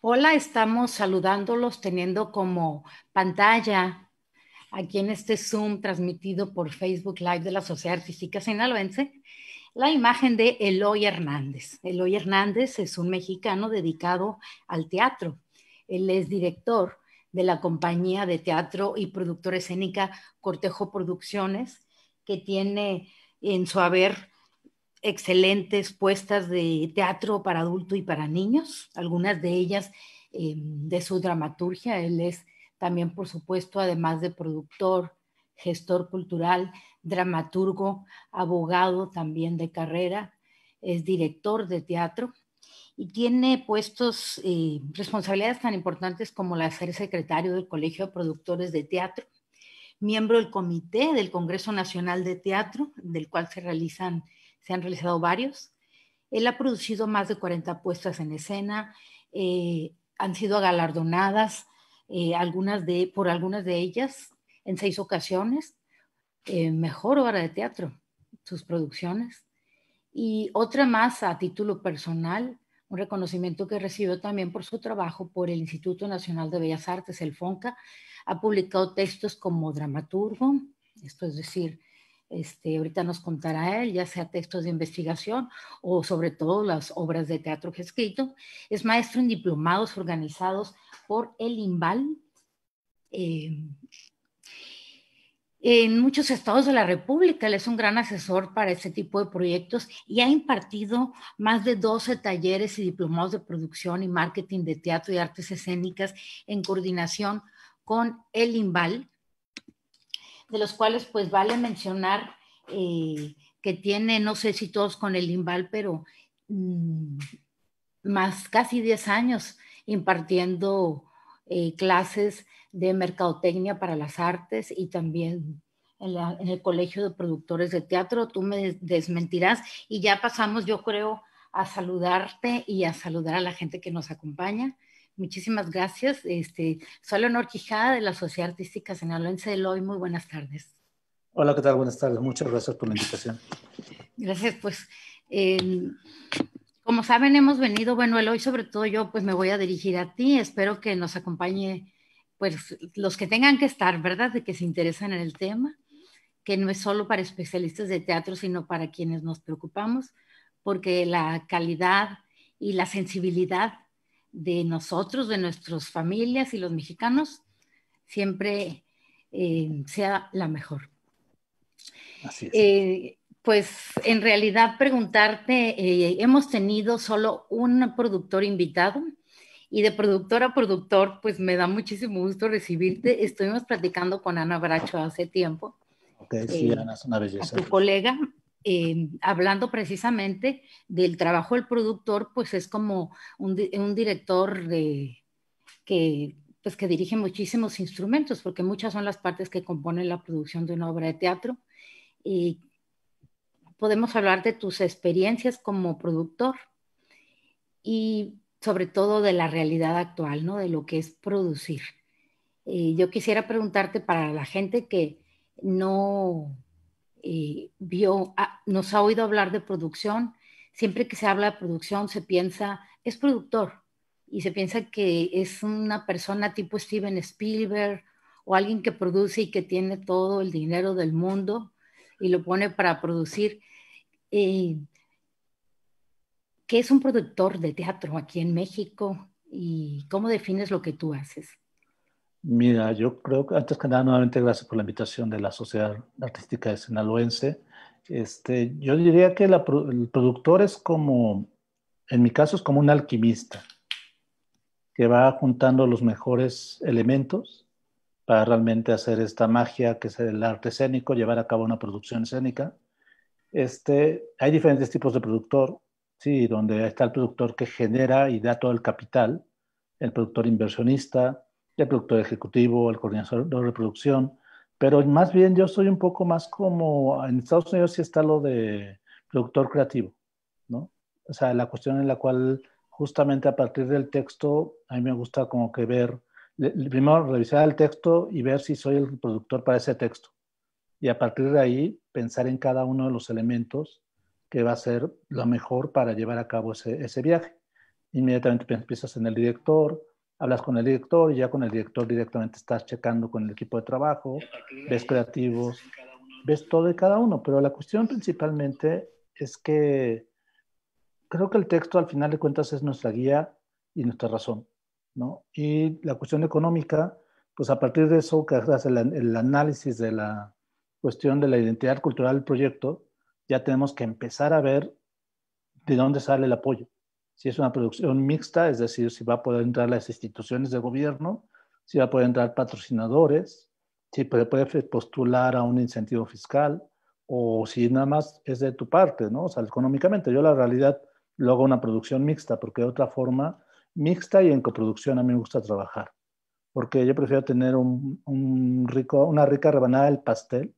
Hola, estamos saludándolos teniendo como pantalla aquí en este Zoom transmitido por Facebook Live de la Sociedad Artística Sinaloense la imagen de Eloy Hernández. Eloy Hernández es un mexicano dedicado al teatro. Él es director de la compañía de teatro y productora escénica Cortejo Producciones, que tiene en su haber excelentes puestas de teatro para adulto y para niños, algunas de ellas de su dramaturgia. Él es también, por supuesto, además de productor, gestor cultural, dramaturgo, abogado también de carrera, es director de teatro y tiene puestos, responsabilidades tan importantes como la de ser secretario del Colegio de Productores de Teatro, miembro del comité del Congreso Nacional de Teatro, del cual se han realizado varios. Él ha producido más de 40 puestas en escena, han sido galardonadas por algunas de ellas en 6 ocasiones, mejor obra de teatro, sus producciones. Y otra más a título personal, un reconocimiento que recibió también por su trabajo por el Instituto Nacional de Bellas Artes, el FONCA. Ha publicado textos como dramaturgo, esto es decir, ahorita nos contará él, ya sea textos de investigación o sobre todo las obras de teatro que ha escrito. Es maestro en diplomados organizados por el INVAL, eh, en muchos estados de la República. Él es un gran asesor para este tipo de proyectos y ha impartido más de 12 talleres y diplomados de producción y marketing de teatro y artes escénicas en coordinación con el INVAL, de los cuales pues vale mencionar que tiene, no sé si todos con el INVAL, pero más casi 10 años impartiendo clases de mercadotecnia para las artes y también en el Colegio de Productores de Teatro. Tú me desmentirás y ya pasamos, yo creo, a saludarte y a saludar a la gente que nos acompaña. Muchísimas gracias. Soy Leonor Quijada de la Sociedad Artística Sinaloense de Eloy. Muy buenas tardes. Hola, ¿qué tal? Buenas tardes. Muchas gracias por la invitación. Gracias, pues. Como saben, hemos venido, bueno, Eloy, sobre todo yo, pues me voy a dirigir a ti. Espero que nos acompañe, pues, los que tengan que estar, ¿verdad? De que se interesan en el tema, que no es solo para especialistas de teatro, sino para quienes nos preocupamos, porque la calidad y la sensibilidad de nosotros, de nuestras familias y los mexicanos, siempre sea la mejor. Así es. Pues en realidad preguntarte, hemos tenido solo un productor invitado y de productor a productor, pues me da muchísimo gusto recibirte. Estuvimos platicando con Ana Bracho hace tiempo, Ok, sí, Ana, es una a belleza. tu colega, hablando precisamente del trabajo del productor, pues es como un director pues que dirige muchísimos instrumentos, porque muchas son las partes que componen la producción de una obra de teatro. Y podemos hablar de tus experiencias como productor y sobre todo de la realidad actual, ¿no? De lo que es producir. Yo quisiera preguntarte para la gente que no nos ha oído hablar de producción. Siempre que se habla de producción se piensa, es productor, y se piensa que es una persona tipo Steven Spielberg o alguien que produce y que tiene todo el dinero del mundo y lo pone para producir. Eh, ¿Qué es un productor de teatro aquí en México y cómo defines lo que tú haces? Mira, yo creo que antes que nada, nuevamente gracias por la invitación de la Sociedad Artística de Sinaloense. Yo diría que el productor es como, en mi caso, es como un alquimista que va juntando los mejores elementos para realmente hacer esta magia que es el arte escénico, llevar a cabo una producción escénica. Hay diferentes tipos de productor, sí, donde está el productor que genera y da todo el capital, el productor inversionista, el productor ejecutivo, el coordinador de producción, pero más bien yo soy un poco más como, en Estados Unidos sí está lo de productor creativo, ¿no? O sea, la cuestión en la cual justamente a partir del texto, a mí me gusta como que ver, primero revisar el texto y ver si soy el productor para ese texto y a partir de ahí pensar en cada uno de los elementos que va a ser lo mejor para llevar a cabo ese viaje. inmediatamente empiezas en el director, hablas con el director y ya con el director directamente estás checando con el equipo de trabajo, ves creativos, ves todo de cada uno, pero la cuestión principalmente es que creo que el texto al final de cuentas es nuestra guía y nuestra razón, ¿no? Y la cuestión económica, pues a partir de eso, que haces el análisis de la cuestión de la identidad cultural del proyecto, ya tenemos que empezar a ver de dónde sale el apoyo. Si es una producción mixta, es decir, si va a poder entrar las instituciones de gobierno, si va a poder entrar patrocinadores, si puede postular a un incentivo fiscal, o si nada más es de tu parte, ¿no? O sea, económicamente. Yo la realidad lo hago una producción mixta, porque de otra forma, mixta y en coproducción a mí me gusta trabajar, porque yo prefiero tener una rica rebanada del pastel,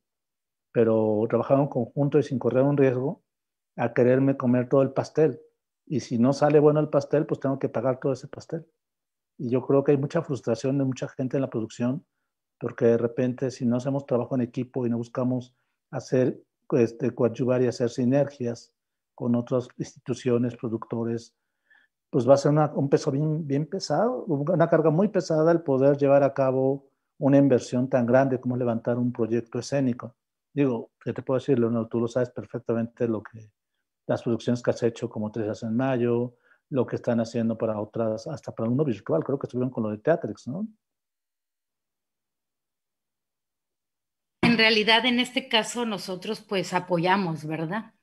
pero trabajar en conjunto y sin correr un riesgo a quererme comer todo el pastel. Y si no sale bueno el pastel, pues tengo que pagar todo ese pastel. Y yo creo que hay mucha frustración de mucha gente en la producción, porque de repente si no hacemos trabajo en equipo y no buscamos hacer, coadyuvar y hacer sinergias con otras instituciones, productores, pues va a ser un peso bien pesado, una carga muy pesada el poder llevar a cabo una inversión tan grande como levantar un proyecto escénico. Digo, ¿qué te puedo decir, Leonardo? Tú lo sabes perfectamente las producciones que has hecho como Tres días en Mayo, lo que están haciendo para otras, hasta para uno virtual, creo que estuvieron con lo de Teatrix, ¿no? En realidad, en este caso, nosotros pues apoyamos, ¿verdad?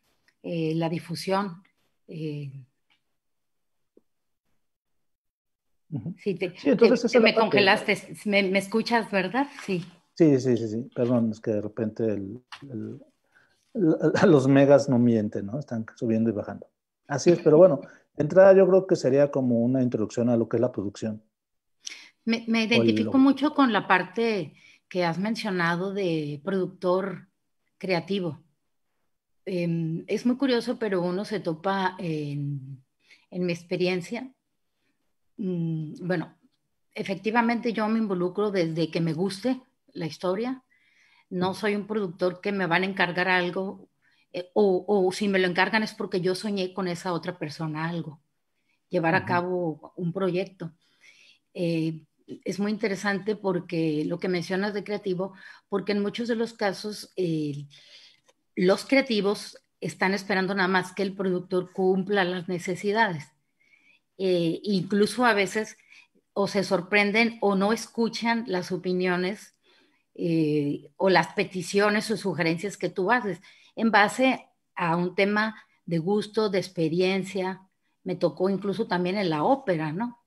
La difusión. Eh, Uh-huh. sí, Sí, entonces esa es la me parte. congelaste. Me escuchas, verdad? Sí. Sí. Perdón, es que de repente los megas no mienten, ¿no? Están subiendo y bajando. Así es, pero bueno, de entrada yo creo que sería como una introducción a lo que es la producción. Me O identifico mucho con la parte que has mencionado de productor creativo. Es muy curioso, pero uno se topa en mi experiencia. Bueno, efectivamente yo me involucro desde que me guste la historia. No soy un productor que me van a encargar algo, o si me lo encargan es porque yo soñé con esa otra persona algo, llevar a uh-huh. cabo un proyecto. Eh, es muy interesante porque lo que mencionas de creativo, porque en muchos de los casos los creativos están esperando nada más que el productor cumpla las necesidades. Incluso a veces o se sorprenden o no escuchan las opiniones o las peticiones o sugerencias que tú haces en base a un tema de gusto, de experiencia. Me tocó incluso también en la ópera, ¿no?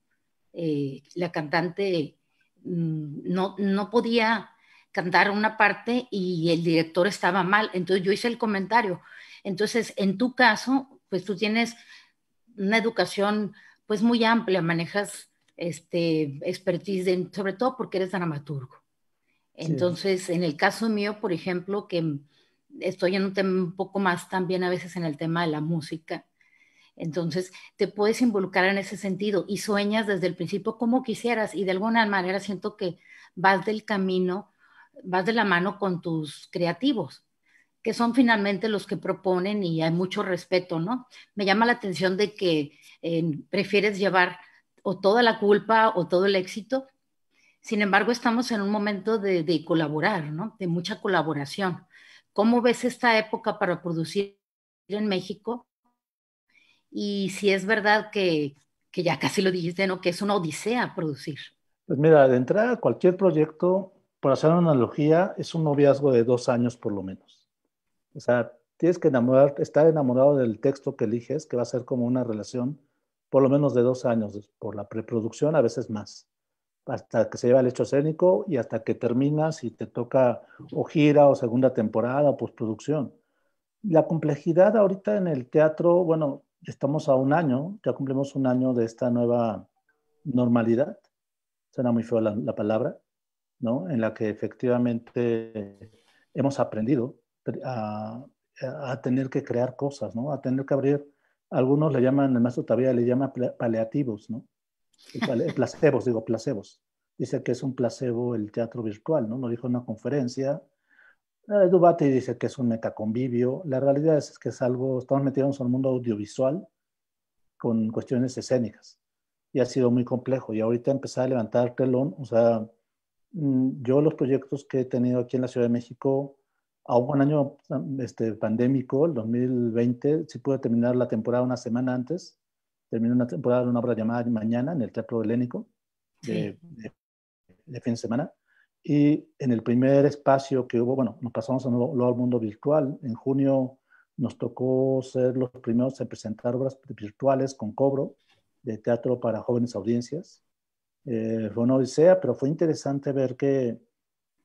La cantante no podía cantar una parte y el director estaba mal, entonces yo hice el comentario. Entonces, en tu caso, pues tú tienes una educación pues muy amplia, manejas expertise, sobre todo porque eres dramaturgo. Sí, Entonces, en el caso mío, por ejemplo, que estoy en un tema un poco más también a veces en el tema de la música, entonces te puedes involucrar en ese sentido y sueñas desde el principio como quisieras y de alguna manera siento que vas del camino, vas de la mano con tus creativos, que son finalmente los que proponen y hay mucho respeto, ¿no? Me llama la atención de que prefieres llevar o toda la culpa o todo el éxito. Sin embargo, estamos en un momento de colaborar, ¿no? De mucha colaboración. ¿Cómo ves esta época para producir en México? Y si es verdad que ya casi lo dijiste, ¿no? Que es una odisea producir. pues mira, de entrada cualquier proyecto, por hacer una analogía, es un noviazgo de 2 años por lo menos. O sea, tienes que estar enamorado del texto que eliges, que va a ser como una relación por lo menos de 2 años, por la preproducción, a veces más, hasta que se lleva el hecho escénico y hasta que terminas y te toca o gira o segunda temporada o postproducción. La complejidad ahorita en el teatro, bueno, estamos a un año, ya cumplimos un año de esta nueva normalidad, suena muy feo la palabra, ¿no? En la que efectivamente hemos aprendido a, a tener que crear cosas, ¿no? A tener que abrir, algunos le llaman, el maestro todavía le llama paliativos, ¿no? Placebos, digo, placebos. Dice que es un placebo el teatro virtual, ¿no? Lo dijo en una conferencia. Dubati dice que es un metaconvivio. La realidad es que es algo, estamos metidos en el mundo audiovisual con cuestiones escénicas. Y ha sido muy complejo. Y ahorita empezar a levantar telón, o sea, yo los proyectos que he tenido aquí en la Ciudad de México, a un buen año pandémico, el 2020, sí pude terminar la temporada una semana antes. Terminé una temporada de una obra llamada Mañana en el Teatro Helénico Sí. de fin de semana. Y en el primer espacio que hubo, bueno, nos pasamos luego al mundo virtual. En junio nos tocó ser los primeros en presentar obras virtuales con cobro de teatro para jóvenes audiencias. Fue una odisea, pero fue interesante ver que,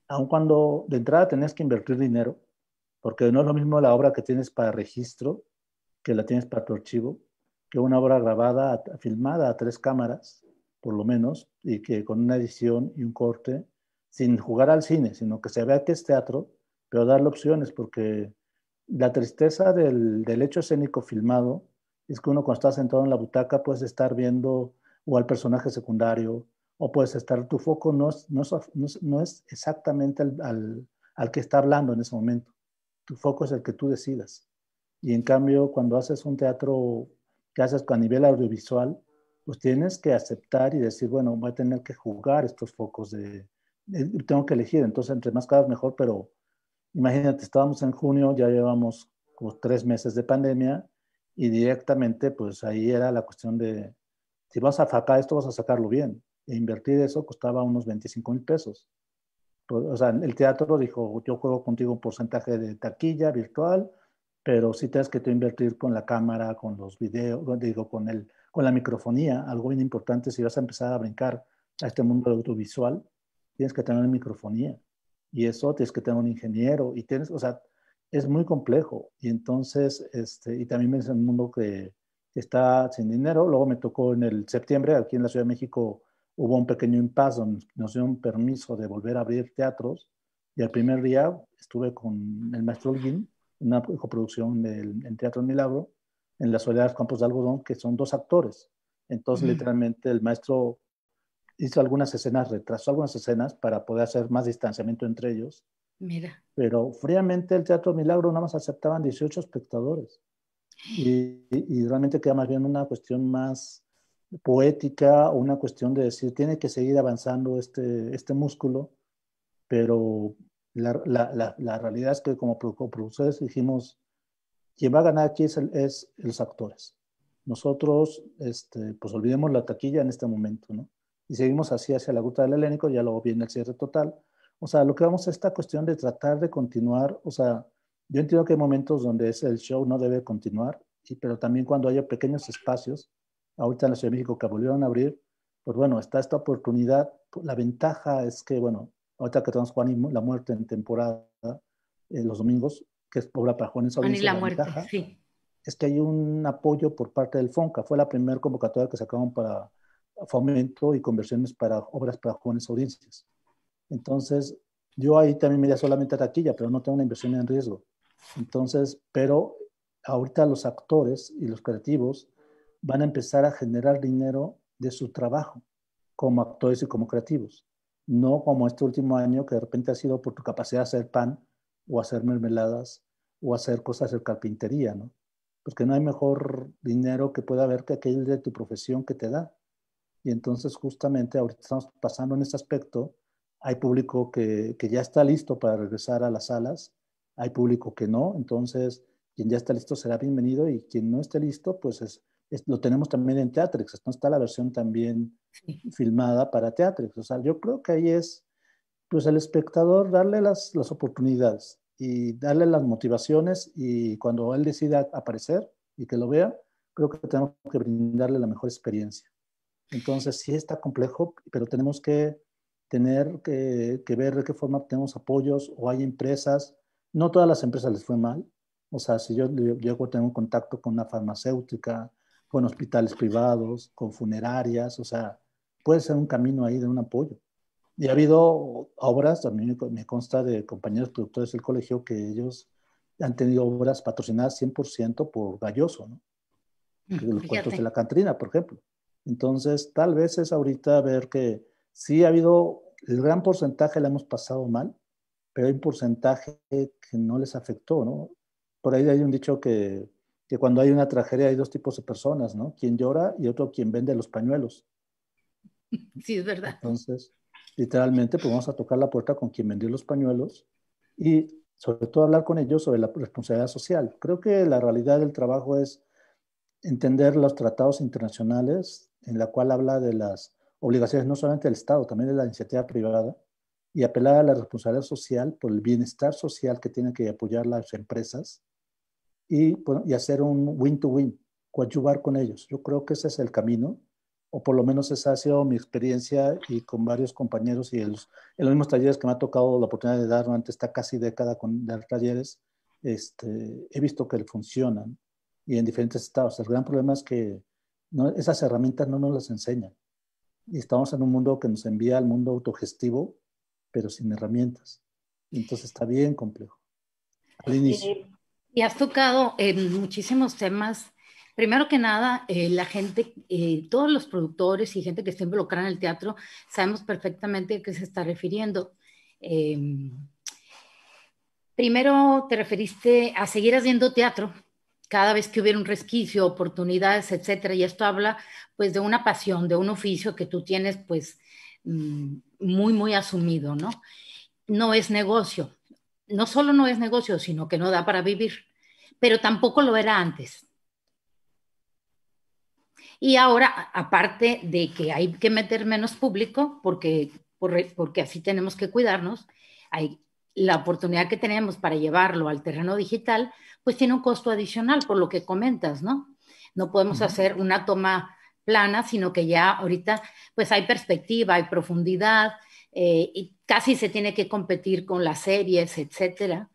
aun cuando de entrada tenías que invertir dinero, porque no es lo mismo la obra que tienes para registro que la tienes para tu archivo, que una obra grabada, filmada a 3 cámaras, por lo menos, y que con una edición y un corte, sin jugar al cine, sino que se vea que es teatro, pero darle opciones, porque la tristeza del hecho escénico filmado es que uno cuando está sentado en la butaca puedes estar viendo o al personaje secundario, o puedes estar, tu foco no es exactamente al que está hablando en ese momento, tu foco es el que tú decidas. Y en cambio, cuando haces un teatro que haces a nivel audiovisual, pues tienes que aceptar y decir, bueno, voy a tener que jugar estos focos tengo que elegir. Entonces, entre más caras mejor, pero imagínate, estábamos en junio, ya llevamos como 3 meses de pandemia y directamente, pues ahí era la cuestión de, si vas a sacar esto, vas a sacarlo bien. E invertir eso costaba unos 25,000 pesos. O sea, el teatro dijo, yo juego contigo un porcentaje de taquilla virtual, pero sí tienes que tú invertir con la cámara, con los videos, digo, con la microfonía. Algo bien importante, si vas a empezar a brincar a este mundo audiovisual, tienes que tener una microfonía. Y eso tienes que tener un ingeniero. Y tienes, o sea, es muy complejo. Y entonces, y también es un mundo que está sin dinero. Luego me tocó en el septiembre, aquí en la Ciudad de México, hubo un pequeño impasse donde nos dieron permiso de volver a abrir teatros y el primer día estuve con el maestro Holguín, en una coproducción en Teatro Milagro, en la Soledad de los Campos de Algodón, que son 2 actores. Entonces, literalmente, el maestro hizo algunas escenas, retrasó algunas escenas para poder hacer más distanciamiento entre ellos, Mira. pero fríamente el Teatro Milagro nada más aceptaban 18 espectadores y realmente queda más bien una cuestión más poética o una cuestión de decir, tiene que seguir avanzando este músculo, pero la realidad es que como productores dijimos, quien va a ganar aquí es los actores. Nosotros, pues olvidemos la taquilla en este momento, ¿no? Y seguimos así hacia la Gruta del Helénico, ya luego viene el cierre total. O sea, lo que vamos a esta cuestión de tratar de continuar, o sea, yo entiendo que hay momentos donde el show no debe continuar, pero también cuando haya pequeños espacios, ahorita en la Ciudad de México que volvieron a abrir, pues bueno, está esta oportunidad. La ventaja es que, bueno, ahorita que tenemos Juan y la Muerte en temporada, los domingos, que es obra para jóvenes Juan y audiencias, la la muerte, ventaja sí. es que hay un apoyo por parte del FONCA. Fue la primera convocatoria que sacaron para fomento y conversiones para obras para jóvenes audiencias. Entonces, yo ahí también me iría solamente a taquilla, pero no tengo una inversión en riesgo. Entonces, pero ahorita los actores y los creativos van a empezar a generar dinero de su trabajo como actores y como creativos. No como este último año que de repente ha sido por tu capacidad de hacer pan o hacer mermeladas o hacer cosas de carpintería, ¿no? Porque no hay mejor dinero que pueda haber que aquel de tu profesión que te da. Y entonces justamente ahorita estamos pasando en este aspecto. Hay público que ya está listo para regresar a las salas, hay público que no, entonces quien ya está listo será bienvenido y quien no esté listo, pues lo tenemos también en Teatrix, no está la versión también Sí. filmada para Teatrix. O sea, yo creo que ahí es, pues el espectador darle las oportunidades y darle las motivaciones y cuando él decida aparecer y que lo vea, creo que tenemos que brindarle la mejor experiencia. Entonces, sí está complejo, pero tenemos que tener que ver de qué forma tenemos apoyos o hay empresas. No todas las empresas les fue mal. O sea, si yo llego a tener un contacto con una farmacéutica, con hospitales privados, con funerarias, o sea, puede ser un camino ahí de un apoyo. Y ha habido obras, también me consta de compañeros productores del colegio que ellos han tenido obras patrocinadas 100% por Galloso, ¿no? Que los cuentos de Fíjate. la cantrina, por ejemplo. Entonces, tal vez es ahorita ver que sí ha habido, el gran porcentaje la hemos pasado mal, pero hay un porcentaje que no les afectó, ¿no? Por ahí hay un dicho que que cuando hay una tragedia hay dos tipos de personas, ¿no? Quien llora y otro quien vende los pañuelos. Sí, es verdad. Entonces, literalmente, pues vamos a tocar la puerta con quien vendió los pañuelos y sobre todo hablar con ellos sobre la responsabilidad social. Creo que la realidad del trabajo es entender los tratados internacionales en la cual habla de las obligaciones no solamente del Estado, también de la iniciativa privada y apelar a la responsabilidad social por el bienestar social que tienen que apoyar las empresas y, bueno, y hacer un win-to-win, coadyuvar con ellos. Yo creo que ese es el camino, o por lo menos esa ha sido mi experiencia y con varios compañeros y en los mismos talleres que me ha tocado la oportunidad de dar durante esta casi década con dar talleres, he visto que funcionan y en diferentes estados. El gran problema es que no, esas herramientas no nos las enseñan y estamos en un mundo que nos envía al mundo autogestivo, pero sin herramientas. Y entonces está bien complejo al inicio. Eh, y has tocado muchísimos temas. Primero que nada, la gente, todos los productores y gente que está involucrada en el teatro, sabemos perfectamente a qué se está refiriendo. Eh, Primero te referiste a seguir haciendo teatro cada vez que hubiera un resquicio, oportunidades, etcétera. Y esto habla pues de una pasión, de un oficio que tú tienes pues muy, muy asumido, ¿no? No es negocio. No solo no es negocio, sino que no da para vivir, pero tampoco lo era antes. Y ahora, aparte de que hay que meter menos público, porque así tenemos que cuidarnos, hay la oportunidad que tenemos para llevarlo al terreno digital, pues tiene un costo adicional, por lo que comentas, ¿no? No podemos hacer una toma plana, sino que ya ahorita pues hay perspectiva, hay profundidad, y casi se tiene que competir con las series, etcétera,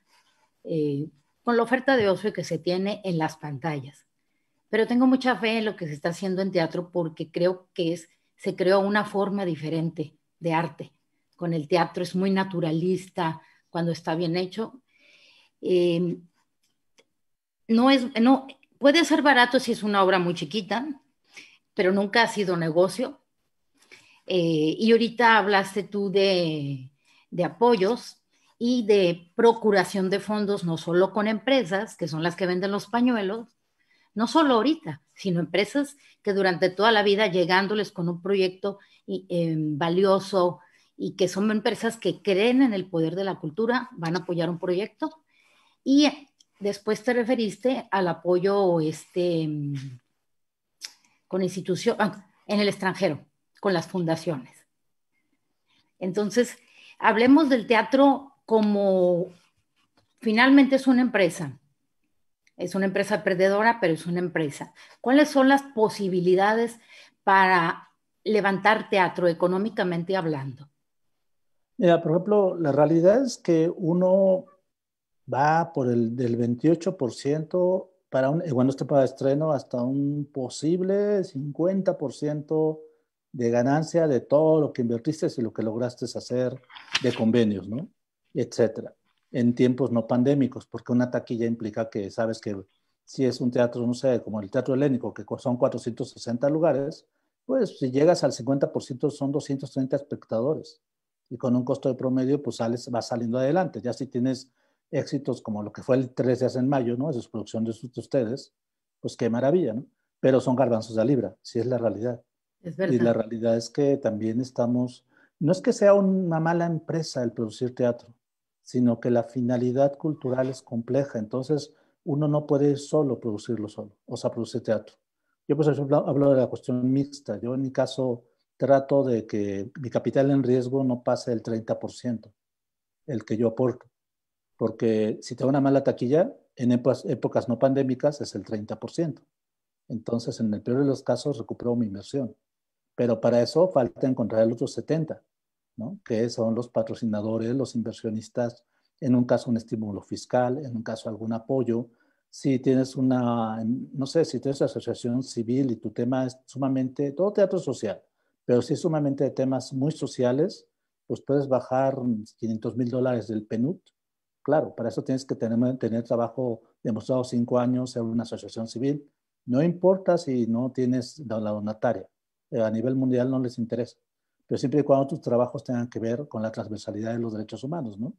eh, con la oferta de ocio que se tiene en las pantallas. Pero tengo mucha fe en lo que se está haciendo en teatro porque creo que se creó una forma diferente de arte. Con el teatro es muy naturalista cuando está bien hecho. Eh, no, puede ser barato si es una obra muy chiquita, pero nunca ha sido negocio. Y ahorita hablaste tú de apoyos y de procuración de fondos, no solo con empresas, que son las que venden los pañuelos, no solo ahorita, sino empresas que durante toda la vida llegándoles con un proyecto valioso y que son empresas que creen en el poder de la cultura, van a apoyar un proyecto. Y después te referiste al apoyo con institución en el extranjero, con las fundaciones. Entonces, hablemos del teatro como finalmente es una empresa perdedora, pero es una empresa. ¿Cuáles son las posibilidades para levantar teatro económicamente hablando? Mira, por ejemplo, la realidad es que uno va por el del 28% para cuando esté para estreno hasta un posible 50% de ganancia de todo lo que invertiste y lo que lograste hacer de convenios, ¿no? Etcétera. En tiempos no pandémicos, porque una taquilla implica que sabes que si es un teatro, no sé, como el Teatro Helénico, que son 460 lugares, pues si llegas al 50% son 230 espectadores. Y con un costo de promedio, pues vas saliendo adelante. Ya si tienes éxitos como lo que fue el 3 días en mayo, ¿no? Esa es producción de ustedes, pues qué maravilla, ¿no? Pero son garbanzos de libra, si es la realidad. Es Y la verdad. realidad es que también estamos, no es que sea una mala empresa el producir teatro, sino que la finalidad cultural es compleja, entonces uno no puede solo producirlo solo, o sea, producir teatro. Yo, por ejemplo, hablo de la cuestión mixta. Yo, en mi caso, trato de que mi capital en riesgo no pase el 30%, el que yo aporto, porque si tengo una mala taquilla, en épocas no pandémicas es el 30%. Entonces, en el peor de los casos, recupero mi inversión. Pero para eso falta encontrar el otro 70%, ¿no? Que son los patrocinadores, los inversionistas, en un caso un estímulo fiscal, en un caso algún apoyo. Si tienes no sé, si tienes asociación civil y tu tema es sumamente, todo teatro social, pero si es sumamente de temas muy sociales, pues puedes bajar $500,000 del PNUD. Claro, para eso tienes que tener trabajo demostrado 5 años en una asociación civil. No importa si no tienes la donataria, a nivel mundial no les interesa, pero siempre y cuando tus trabajos tengan que ver con la transversalidad de los derechos humanos, ¿no?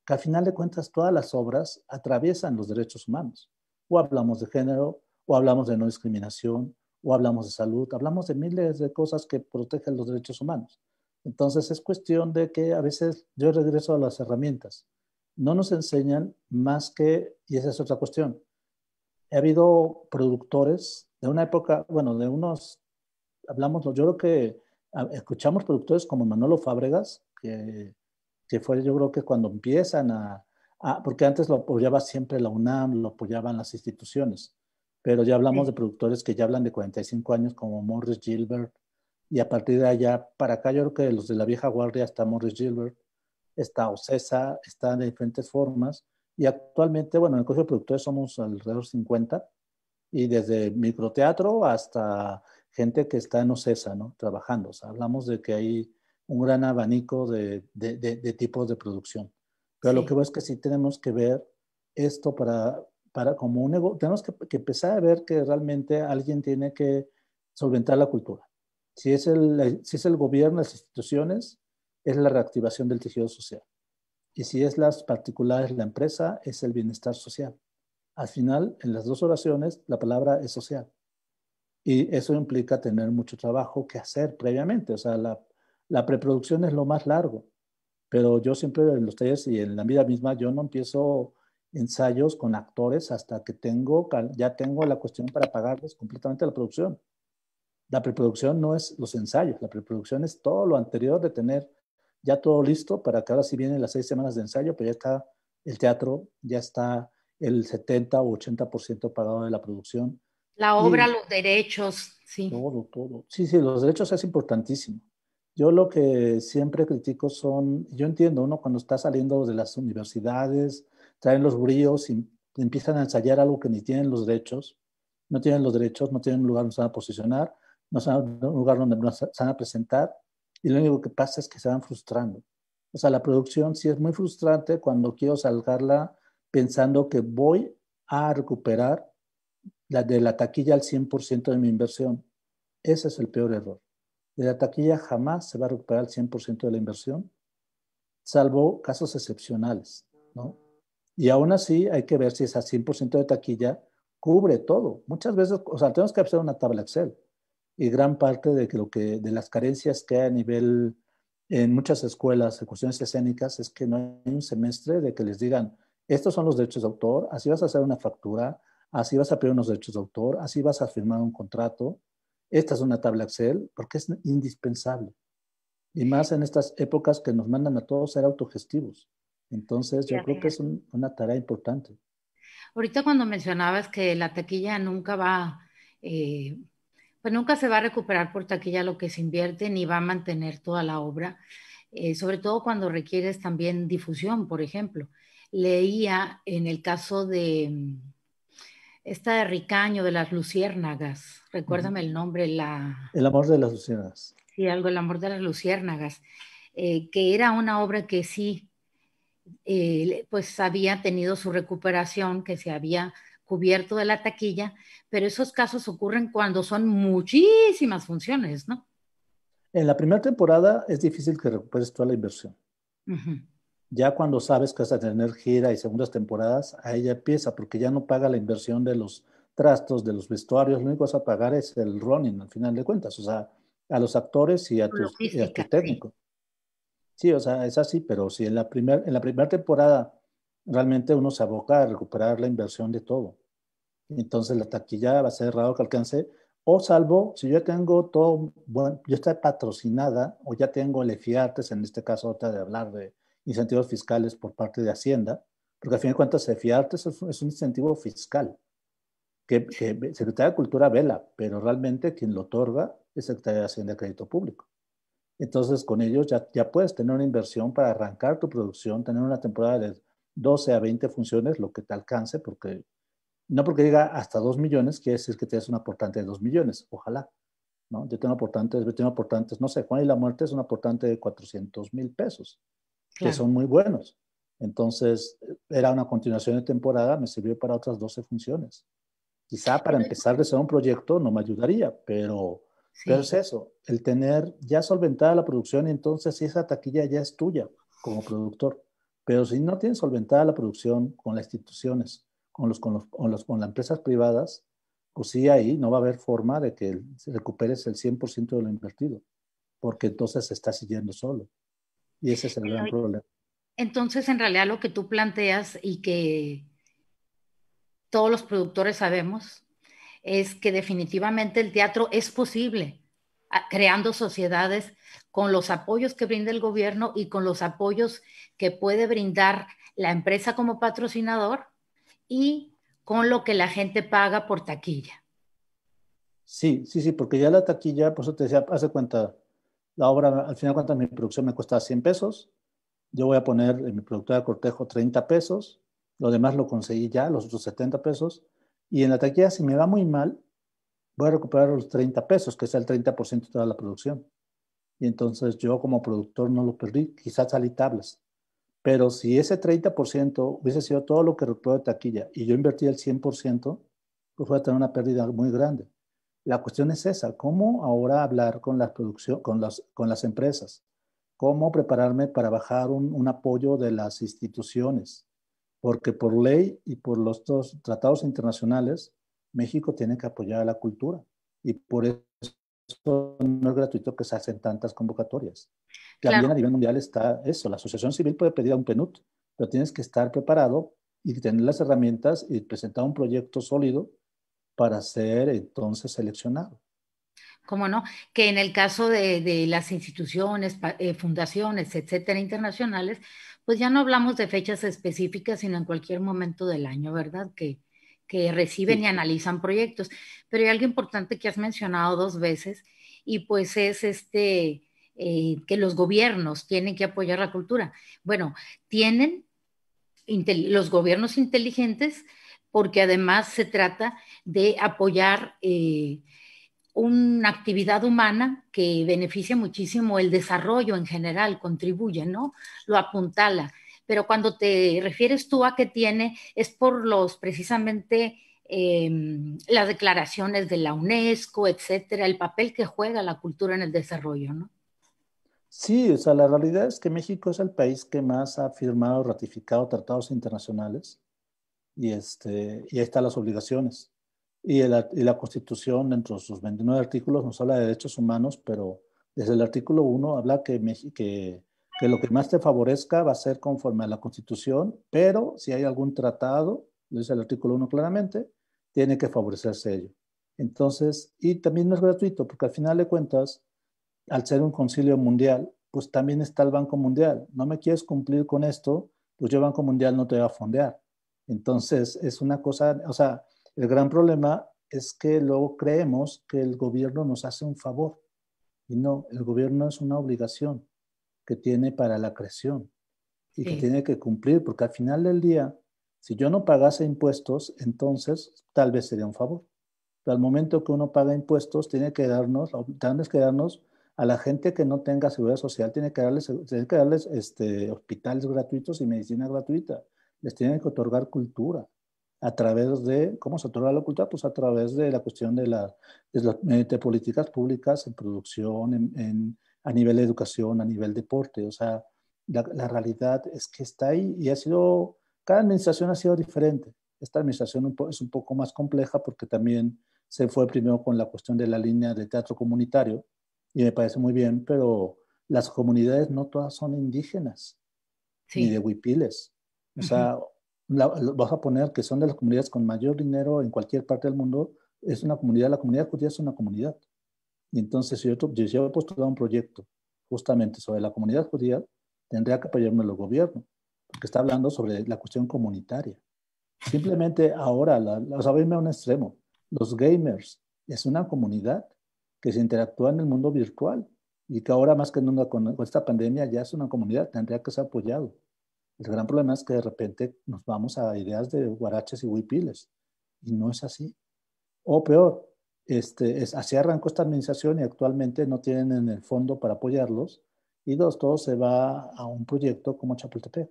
Que al final de cuentas todas las obras atraviesan los derechos humanos. o hablamos de género, o hablamos de no discriminación, o hablamos de salud, hablamos de miles de cosas que protegen los derechos humanos. Entonces es cuestión de que a veces yo regreso a las herramientas. No nos enseñan más que, y esa es otra cuestión, ha habido productores de una época, bueno, de unos, hablamos, yo creo que escuchamos productores como Manolo Fábregas, que fue yo creo que cuando empiezan porque antes lo apoyaba siempre la UNAM, lo apoyaban las instituciones, pero ya hablamos de Sí. productores que ya hablan de 45 años como Morris Gilbert, y a partir de allá para acá yo creo que los de la vieja guardia está Morris Gilbert, está Ocesa, está de diferentes formas, y actualmente, bueno, en el Colegio de Productores somos alrededor de 50, y desde microteatro hasta gente que está en OCESA, ¿no? Trabajando. O sea, hablamos de que hay un gran abanico de tipos de producción. Pero lo que Sí. veo es que sí tenemos que ver esto para como un negocio, tenemos que empezar a ver que realmente alguien tiene que solventar la cultura. Si es el gobierno, las instituciones, es la reactivación del tejido social. Y si es las particulares, la empresa, es el bienestar social. Al final, en las dos oraciones, la palabra es social. Y eso implica tener mucho trabajo que hacer previamente. O sea, la preproducción es lo más largo. Pero yo siempre en los talleres y en la vida misma, yo no empiezo ensayos con actores hasta que ya tengo la cuestión para pagarles completamente la producción. La preproducción no es los ensayos, la preproducción es todo lo anterior de tener ya todo listo para que ahora sí vienen las 6 semanas de ensayo, pero ya está el teatro, ya está el 70 o 80% pagado de la producción La obra, y los derechos, sí. todo, todo. Sí, sí, los derechos es importantísimo. Yo lo que siempre critico yo entiendo, uno cuando está saliendo de las universidades, traen los bríos y empiezan a ensayar algo que ni tienen los derechos, no tienen los derechos, no tienen un lugar donde se van a posicionar, no saben un lugar donde se van a presentar, y lo único que pasa es que se van frustrando. O sea, la producción sí es muy frustrante cuando quiero salgarla pensando que voy a recuperar de la taquilla al 100% de mi inversión. Ese es el peor error. De la taquilla jamás se va a recuperar el 100% de la inversión, salvo casos excepcionales, ¿no? Y aún así hay que ver si esa 100% de taquilla cubre todo. Muchas veces, o sea, tenemos que hacer una tabla Excel. Y gran parte de las carencias que hay a nivel en muchas escuelas de cuestiones escénicas es que no hay un semestre de que les digan, estos son los derechos de autor, así vas a hacer una factura, así vas a pedir unos derechos de autor, así vas a firmar un contrato. Esta es una tabla Excel porque es indispensable. Y más en estas épocas que nos mandan a todos ser autogestivos. Entonces, Sí, yo creo que Adrián. es una tarea importante. Ahorita cuando mencionabas que la taquilla nunca eh, pues nunca se va a recuperar por taquilla lo que se invierte ni va a mantener toda la obra, sobre todo cuando requieres también difusión, por ejemplo. Leía en el caso de esta de Ricaño, de las Luciérnagas, Uh -huh. recuérdame el nombre, la, El amor de las luciérnagas. sí, algo, El amor de las Luciérnagas, que era una obra que sí, pues había tenido su recuperación, que se había cubierto de la taquilla, pero esos casos ocurren cuando son muchísimas funciones, ¿no? En la primera temporada es difícil que recuperes toda la inversión. Ujú. Ya cuando sabes que vas a tener gira y segundas temporadas, ahí ya empieza, porque ya no paga la inversión de los trastos, de los vestuarios, lo único que vas a pagar es el running, al final de cuentas, o sea, a los actores y a tu Logística, sí. técnico. Sí, o sea, es así, pero si en la primera temporada realmente uno se aboca a recuperar la inversión de todo, entonces la taquilla va a ser raro que alcance, o salvo si yo tengo todo, bueno, yo estoy patrocinada o ya tengo el EFIARTES, en este caso ahorita de hablar de incentivos fiscales por parte de Hacienda, porque al fin de cuentas EFIARTES es un incentivo fiscal que Secretaría de Cultura vela, pero realmente quien lo otorga es Secretaría de Hacienda y Crédito Público. Entonces, con ellos ya puedes tener una inversión para arrancar tu producción, tener una temporada de 12 a 20 funciones, lo que te alcance, porque no porque diga hasta 2 millones, quiere decir que tienes un aportante de 2 millones, ojalá, ¿no? Yo tengo aportantes, no sé, Juan y la Muerte es un aportante de 400,000 pesos, que Claro. son muy buenos. Entonces, era una continuación de temporada, me sirvió para otras 12 funciones. Quizá para empezar de ser un proyecto no me ayudaría, pero es Sí. eso, el tener ya solventada la producción, entonces esa taquilla ya es tuya como productor. Pero si no tienes solventada la producción con las instituciones, con las empresas privadas, pues sí, ahí no va a haber forma de que recuperes el 100% de lo invertido, porque entonces se está siguiendo solo. Y ese es el gran problema. Entonces, en realidad lo que tú planteas y que todos los productores sabemos es que definitivamente el teatro es posible, creando sociedades con los apoyos que brinda el gobierno y con los apoyos que puede brindar la empresa como patrocinador y con lo que la gente paga por taquilla. Sí, sí, sí, porque ya la taquilla, por eso te decía, hace cuenta, la obra, al final de cuentas, mi producción me cuesta 100 pesos, yo voy a poner en mi productora de cortejo 30 pesos, lo demás lo conseguí ya, los otros 70 pesos, y en la taquilla, si me va muy mal, voy a recuperar los 30 pesos, que es el 30% de toda la producción. Y entonces yo como productor no lo perdí, quizás salí tablas. Pero si ese 30% hubiese sido todo lo que recuperó de taquilla y yo invertí el 100%, pues voy a tener una pérdida muy grande. La cuestión es esa, ¿cómo ahora hablar con la producción, con las empresas? ¿Cómo prepararme para bajar un apoyo de las instituciones? Porque por ley y por los dos tratados internacionales, México tiene que apoyar a la cultura. Y por eso no es gratuito que se hacen tantas convocatorias. Claro, También a nivel mundial está eso, la asociación civil puede pedir a un PNUD, pero tienes que estar preparado y tener las herramientas y presentar un proyecto sólido para ser entonces seleccionado. cómo no, que en el caso de las instituciones, fundaciones, etcétera, internacionales, pues ya no hablamos de fechas específicas, sino en cualquier momento del año, ¿verdad? Que reciben y Sí, analizan proyectos. Pero hay algo importante que has mencionado dos veces, y pues es que los gobiernos tienen que apoyar la cultura. Bueno, tienen los gobiernos inteligentes, porque además se trata de apoyar una actividad humana que beneficia muchísimo el desarrollo en general, contribuye, ¿no? Lo apuntala. Pero cuando te refieres tú a que tiene, es por los precisamente las declaraciones de la UNESCO, etcétera, el papel que juega la cultura en el desarrollo, ¿no? sí, o sea, la realidad es que México es el país que más ha firmado, ratificado tratados internacionales y ahí están las obligaciones. Y la Constitución, dentro de sus 29 artículos, nos habla de derechos humanos, pero desde el artículo 1 habla que lo que más te favorezca va a ser conforme a la Constitución, pero si hay algún tratado, lo dice el artículo 1 claramente, tiene que favorecerse ello. Entonces, y también no es gratuito, porque al final de cuentas, al ser un concilio mundial, pues también está el Banco Mundial. No me quieres cumplir con esto, pues yo Banco Mundial no te voy a fondear. Entonces, es una cosa, o sea, el gran problema es que luego creemos que el gobierno nos hace un favor y no, el gobierno es una obligación que tiene para la creación y que Sí, tiene que cumplir, porque al final del día, si yo no pagase impuestos, entonces tal vez sería un favor. Pero al momento que uno paga impuestos, tiene que darnos a la gente que no tenga seguridad social, tiene que darles hospitales gratuitos y medicina gratuita. Les tienen que otorgar cultura. ¿A través de cómo se otorga la cultura? Pues a través de la cuestión de políticas públicas en producción, a nivel de educación, a nivel deporte. O sea, la realidad es que está ahí y cada administración ha sido diferente. Esta administración es un poco más compleja porque también se fue primero con la cuestión de la línea de teatro comunitario y me parece muy bien, pero las comunidades no todas son indígenas ni de sí. huipiles. O Ujú. sea, vas a poner que son de las comunidades con mayor dinero en cualquier parte del mundo, es una comunidad, la comunidad judía es una comunidad. Y entonces, si yo he postulado un proyecto justamente sobre la comunidad judía, tendría que apoyarme el gobierno, porque está hablando sobre la cuestión comunitaria. Simplemente ahora, o sea, irme a un extremo, los gamers es una comunidad que se interactúa en el mundo virtual y que ahora más que nunca con esta pandemia ya es una comunidad, tendría que ser apoyado. El gran problema es que de repente nos vamos a ideas de guaraches y huipiles y no es así. O peor, así arrancó esta administración y actualmente no tienen en el fondo para apoyarlos. Y dos, todo se va a un proyecto como Chapultepec,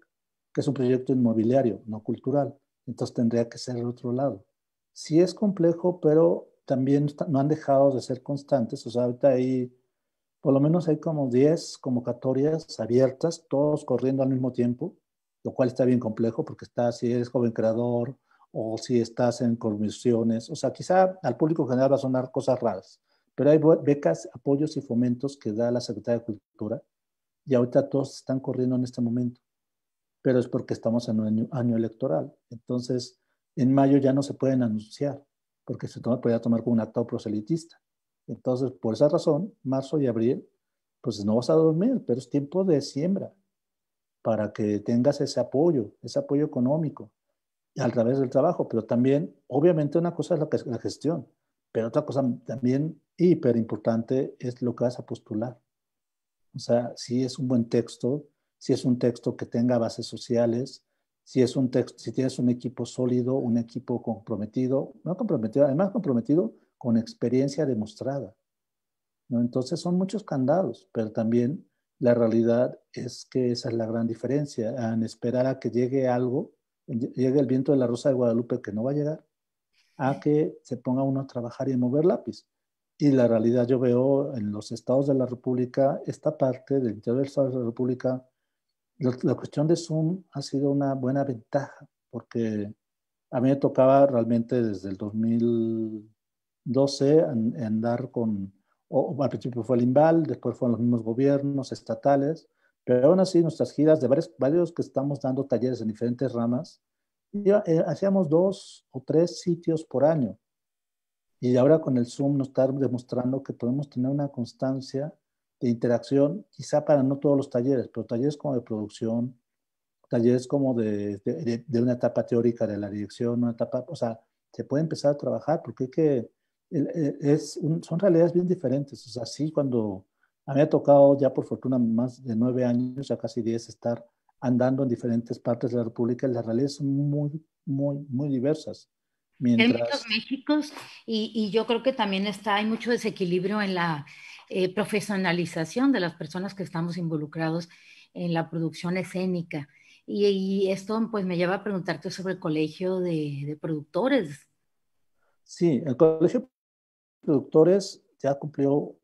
que es un proyecto inmobiliario, no cultural. Entonces tendría que ser el otro lado. Sí es complejo, pero también no han dejado de ser constantes. O sea, ahorita por lo menos hay como 10 convocatorias abiertas, todos corriendo al mismo tiempo, lo cual está bien complejo porque si eres joven creador o si estás en comisiones. O sea, quizá al público general va a sonar cosas raras, pero hay becas, apoyos y fomentos que da la Secretaría de Cultura y ahorita todos están corriendo en este momento, pero es porque estamos en un año electoral. Entonces, en mayo ya no se pueden anunciar porque se podría tomar como un acto proselitista. Entonces, por esa razón, marzo y abril, pues no vas a dormir, pero es tiempo de siembra para que tengas ese apoyo económico a través del trabajo, pero también, obviamente, una cosa es la gestión, pero otra cosa también hiper importante es lo que vas a postular. O sea, si es un buen texto, si es un texto que tenga bases sociales, si es un texto, si tienes un equipo sólido, un equipo comprometido, no comprometido, además comprometido con experiencia demostrada, ¿no? Entonces son muchos candados, pero también la realidad es que esa es la gran diferencia, en esperar a que llegue algo, llegue el viento de la Rosa de Guadalupe que no va a llegar, a que se ponga uno a trabajar y a mover lápiz. Y la realidad yo veo en los estados de la República, esta parte del interior del estado de la República, la cuestión de Zoom ha sido una buena ventaja, porque a mí me tocaba realmente desde el 2012 andar con, o al principio fue el INVAL, después fueron los mismos gobiernos estatales, pero aún así nuestras giras de varios que estamos dando talleres en diferentes ramas, ya, hacíamos 2 o 3 sitios por año. Y ahora con el Zoom nos está demostrando que podemos tener una constancia de interacción, quizá para no todos los talleres, pero talleres como de producción, talleres como de una etapa teórica de la dirección, una etapa, o sea, se puede empezar a trabajar porque hay que, son realidades bien diferentes. O sea, sí, cuando a mí me ha tocado ya por fortuna más de 9 años, ya casi 10, estar andando en diferentes partes de la República, las realidades son muy, muy, muy diversas. Hay muchos Mientras, Méxicos y yo creo que también hay mucho desequilibrio en la profesionalización de las personas que estamos involucrados en la producción escénica. Y esto pues me lleva a preguntarte sobre el colegio de productores. sí, el Colegio de Productores ya cumplió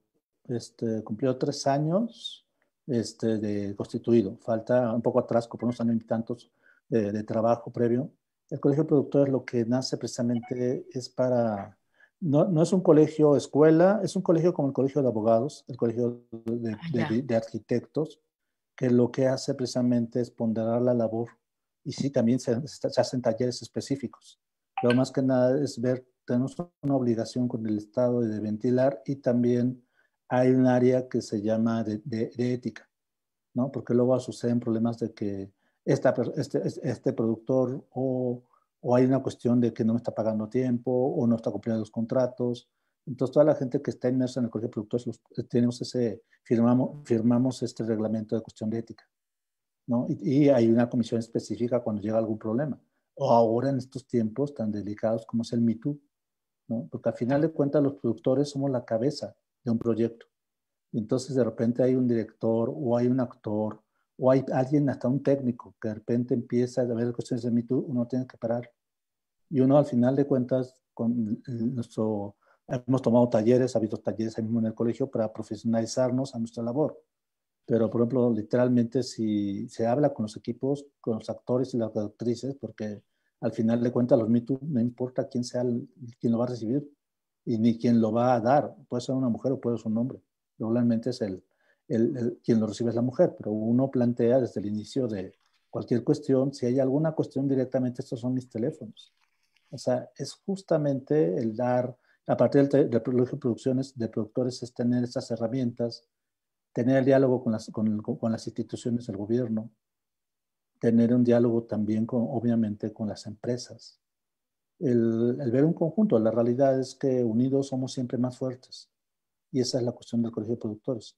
3 años de constituido. Falta un poco atrás, por unos años y tantos de trabajo previo. El Colegio de Productores lo que nace precisamente es para, no es un colegio escuela, es un colegio como el Colegio de Abogados, el Colegio Allá. de Arquitectos, que lo que hace precisamente es ponderar la labor. Y sí, también se hacen talleres específicos. Pero más que nada es ver, tenemos una obligación con el Estado de ventilar y también hay un área que se llama de ética, ¿no? Porque luego suceden problemas de que este productor o hay una cuestión de que no me está pagando a tiempo o no está cumpliendo los contratos. Entonces, toda la gente que está inmersa en el colegio de productores, firmamos este reglamento de cuestión de ética, ¿no? Y hay una comisión específica cuando llega algún problema. O ahora en estos tiempos tan delicados como es el Me Too, ¿no? Porque al final de cuentas los productores somos la cabeza de un proyecto. Y entonces de repente hay un director o hay un actor o hay alguien, hasta un técnico, que de repente empieza a ver cuestiones de Me Too, uno tiene que parar. Y uno al final de cuentas, hemos tomado talleres, ha habido talleres ahí mismo en el colegio para profesionalizarnos a nuestra labor. Pero, por ejemplo, literalmente si se habla con los equipos, con los actores y las actrices, porque al final de cuentas los Me Too no importa quién sea quien lo va a recibir y ni quién lo va a dar. Puede ser una mujer o puede ser un hombre. Regularmente es quien lo recibe es la mujer, pero uno plantea desde el inicio de cualquier cuestión, si hay alguna cuestión directamente, estos son mis teléfonos. O sea, es justamente el dar, a partir del Colegio de Producciones, de productores, es tener esas herramientas, tener el diálogo con las instituciones del gobierno, tener un diálogo también, obviamente, con las empresas. El ver un conjunto, la realidad es que unidos somos siempre más fuertes. Y esa es la cuestión del Colegio de Productores.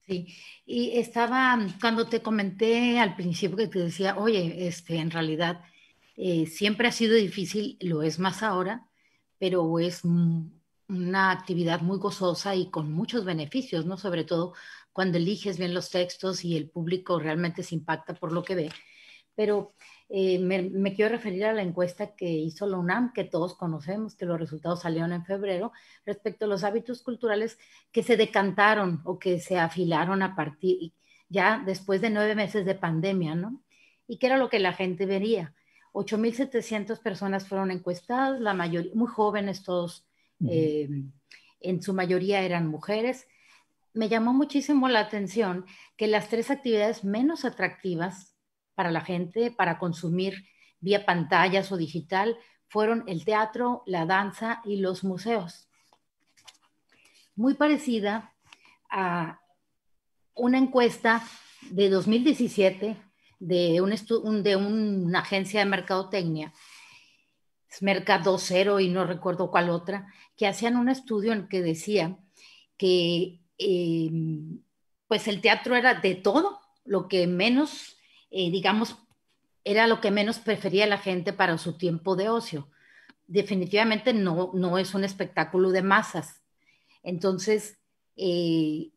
Sí, y estaba, cuando te comenté al principio que te decía, oye, en realidad siempre ha sido difícil, lo es más ahora, pero es una actividad muy gozosa y con muchos beneficios, ¿no? Sobre todo cuando eliges bien los textos y el público realmente se impacta por lo que ve. Pero me quiero referir a la encuesta que hizo la UNAM, que todos conocemos, que los resultados salieron en febrero, respecto a los hábitos culturales que se decantaron o que se afilaron a partir, ya después de 9 meses de pandemia, ¿no? Y qué era lo que la gente vería. 8.700 personas fueron encuestadas, la mayoría, muy jóvenes todos, en su mayoría eran mujeres. Me llamó muchísimo la atención que las tres actividades menos atractivas para la gente, para consumir vía pantallas o digital, fueron el teatro, la danza y los museos. Muy parecida a una encuesta de 2017 de una agencia de mercadotecnia, Mercado Cero y no recuerdo cuál otra, que hacían un estudio en que decía que pues el teatro era de todo lo que menos, digamos, era lo que menos prefería la gente para su tiempo de ocio. Definitivamente no es un espectáculo de masas. Entonces, ¿qué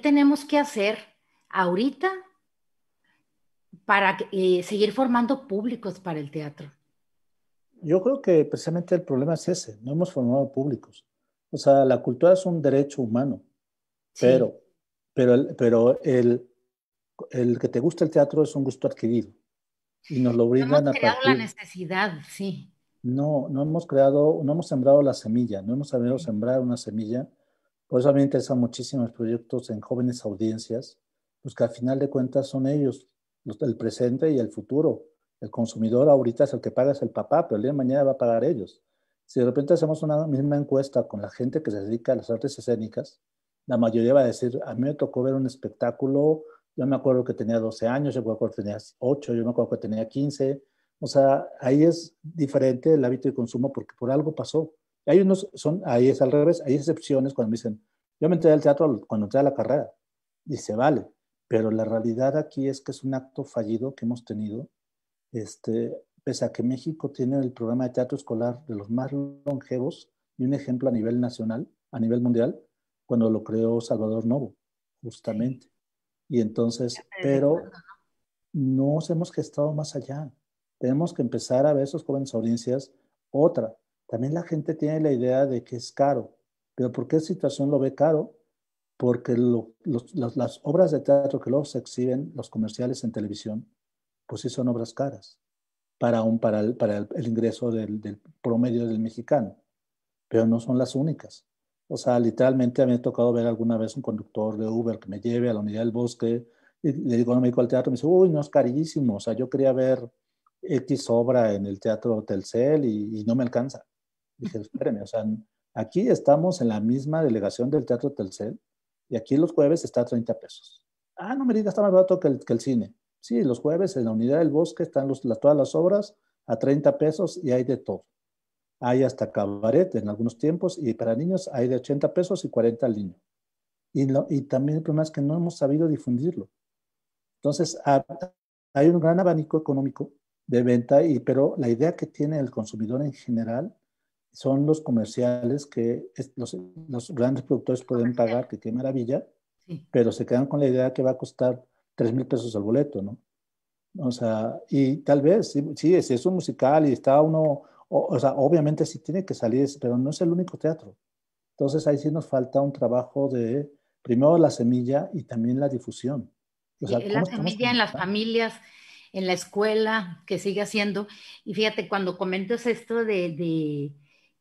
tenemos que hacer ahorita para seguir formando públicos para el teatro? Yo creo que precisamente el problema es ese, no hemos formado públicos. O sea, la cultura es un derecho humano, Sí, pero, el que te guste el teatro es un gusto adquirido y nos lo hemos brindan a creado la partir, necesidad, sí. no hemos creado, no hemos sembrado la semilla, no hemos sabido sembrar una semilla. Por eso a mí me interesan muchísimos proyectos en jóvenes audiencias, pues que al final de cuentas son ellos, el presente y el futuro. El consumidor ahorita es el que paga, es el papá, pero el día de mañana va a pagar ellos. Si de repente hacemos una misma encuesta con la gente que se dedica a las artes escénicas, la mayoría va a decir, a mí me tocó ver un espectáculo, yo me acuerdo que tenía 12 años, yo me acuerdo que tenía 8, yo me acuerdo que tenía 15. O sea, ahí es diferente el hábito de consumo porque por algo pasó. Hay unos, ahí es al revés, hay excepciones cuando me dicen, yo me entré al teatro cuando entré a la carrera, y se vale, pero la realidad aquí es que es un acto fallido que hemos tenido, pese a que México tiene el programa de teatro escolar de los más longevos y un ejemplo a nivel nacional, a nivel mundial, cuando lo creó Salvador Novo, Sí, justamente. Y entonces, ¿desde pero cuándo? no nos hemos gestado más allá. Tenemos que empezar a ver esos jóvenes audiencias. Otra, también la gente tiene la idea de que es caro, pero ¿por qué situación lo ve caro? Porque las obras de teatro que luego se exhiben, los comerciales en televisión, pues sí son obras caras para el ingreso del promedio del mexicano, pero no son las únicas. O sea, literalmente a mí me ha tocado ver alguna vez un conductor de Uber que me lleve a la unidad del bosque y le digo, no me dedico al teatro, me dice, uy, no es carísimo, o sea, yo quería ver X obra en el Teatro Telcel y no me alcanza. Dije, espérame, o sea, aquí estamos en la misma delegación del Teatro Telcel y aquí los jueves está a 30 pesos. Ah, no me digas, está más barato que el cine. Sí, los jueves en la unidad del bosque están todas las obras a 30 pesos y hay de todo. Hay hasta cabaret en algunos tiempos y para niños hay de 80 pesos y 40 al niño. Y también el problema es que no hemos sabido difundirlo. Entonces, hay un gran abanico económico de venta, pero la idea que tiene el consumidor en general son los comerciales que los grandes productores pueden pagar, que qué maravilla, Sí. pero se quedan con la idea que va a costar 3,000 pesos el boleto, ¿no? O sea, y tal vez, sí, sí, si es un musical y está uno, o sea, obviamente sí tiene que salir, pero no es el único teatro. Entonces ahí sí nos falta un trabajo de, primero la semilla y también la difusión. O Sí, sea, es ¿cómo la estamos semilla en las comunicando? familias, en la escuela, que sigue haciendo. Y fíjate, cuando comentas esto de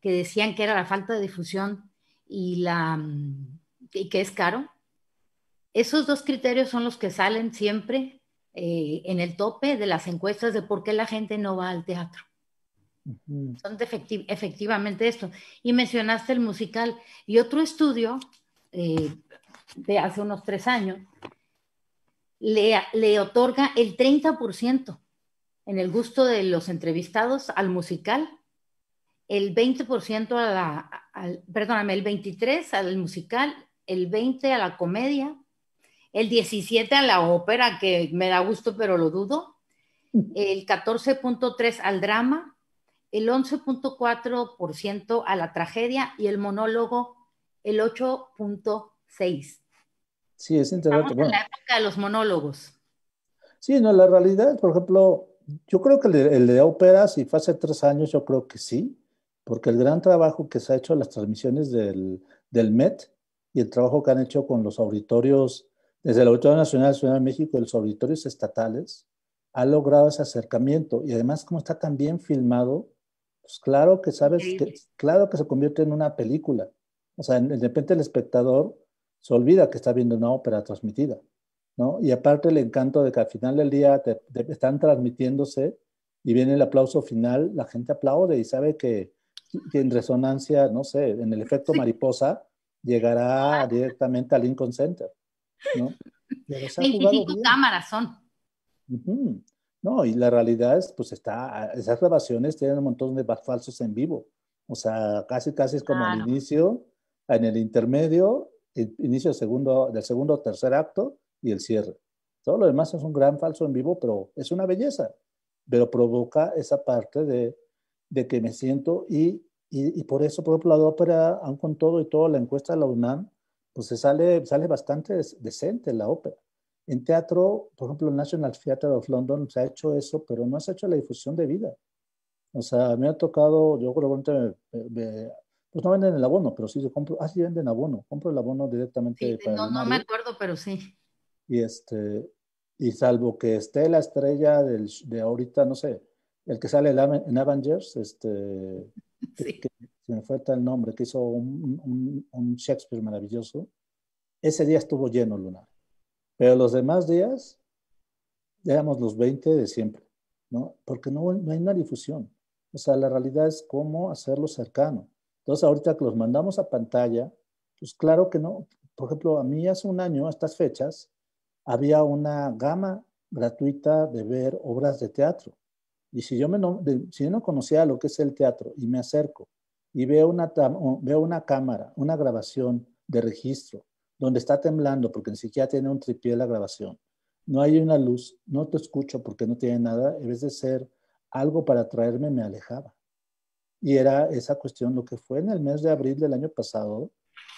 que decían que era la falta de difusión y que es caro, esos dos criterios son los que salen siempre en el tope de las encuestas de por qué la gente no va al teatro. Ujú. Son efectivamente esto. Y mencionaste el musical. Y otro estudio eh, de hace unos 3 años le otorga el 30% en el gusto de los entrevistados al musical, el 20% perdóname, el 23% al musical, el 20% a la comedia, el 17% a la ópera, que me da gusto pero lo dudo, el 14,3% al drama, el 11,4% a la tragedia y el monólogo el 8,6%. Sí, es Estamos interesante. en la Bueno, época de los monólogos. sí, no, la realidad, por ejemplo, yo creo que el de ópera, si fue hace 3 años, yo creo que sí, porque el gran trabajo que se ha hecho en las transmisiones del MET y el trabajo que han hecho con los auditorios, desde el Auditorio Nacional de Ciudad de México y los auditorios estatales, ha logrado ese acercamiento y además como está tan bien filmado, pues claro que sabes que, Increíble. claro que se convierte en una película. O sea, de repente el espectador se olvida que está viendo una ópera transmitida, ¿no? Y aparte el encanto de que al final del día están transmitiéndose y viene el aplauso final, la gente aplaude y sabe que en resonancia, no sé, en el efecto Sí. mariposa, llegará directamente al Lincoln Center, ¿no? Pero se ha jugado 25 bien. cámaras son. Ujú. No, y la realidad es, pues esas grabaciones tienen un montón de falsos en vivo. O sea, casi, casi es como al Claro. inicio, en el intermedio, el inicio del segundo o tercer acto y el cierre. Todo lo demás es un gran falso en vivo, pero es una belleza. Pero provoca esa parte de que me siento y por eso, por ejemplo, la ópera, aun con todo y todo, la encuesta de la UNAM, pues sale bastante decente la ópera. En teatro, por ejemplo, el National Theatre of London se ha hecho eso, pero no se ha hecho la difusión de vida. O sea, me ha tocado, yo creo que pues no venden el abono, pero sí yo compro, sí venden abono, compro el abono Sí, directamente para no, el no me Mario acuerdo, pero sí. y y salvo que esté la estrella de ahorita, no sé, el que sale en Avengers, Sí. que se me falta el nombre, que hizo un Shakespeare maravilloso, ese día estuvo lleno Lunar, pero los demás días éramos los 20 de siempre, ¿no? Porque no hay una difusión. O sea, la realidad es cómo hacerlo cercano. Entonces, ahorita que los mandamos a pantalla, pues claro que no. Por ejemplo, a mí hace un año, a estas fechas, había una gama gratuita de ver obras de teatro. Y si yo no conocía lo que es el teatro y me acerco y veo una cámara, una grabación de registro, donde está temblando porque ni siquiera tiene un tripié la grabación, no hay una luz, no te escucho porque no tiene nada, en vez de ser algo para atraerme, me alejaba. Y era esa cuestión, lo que fue en el mes de abril del año pasado,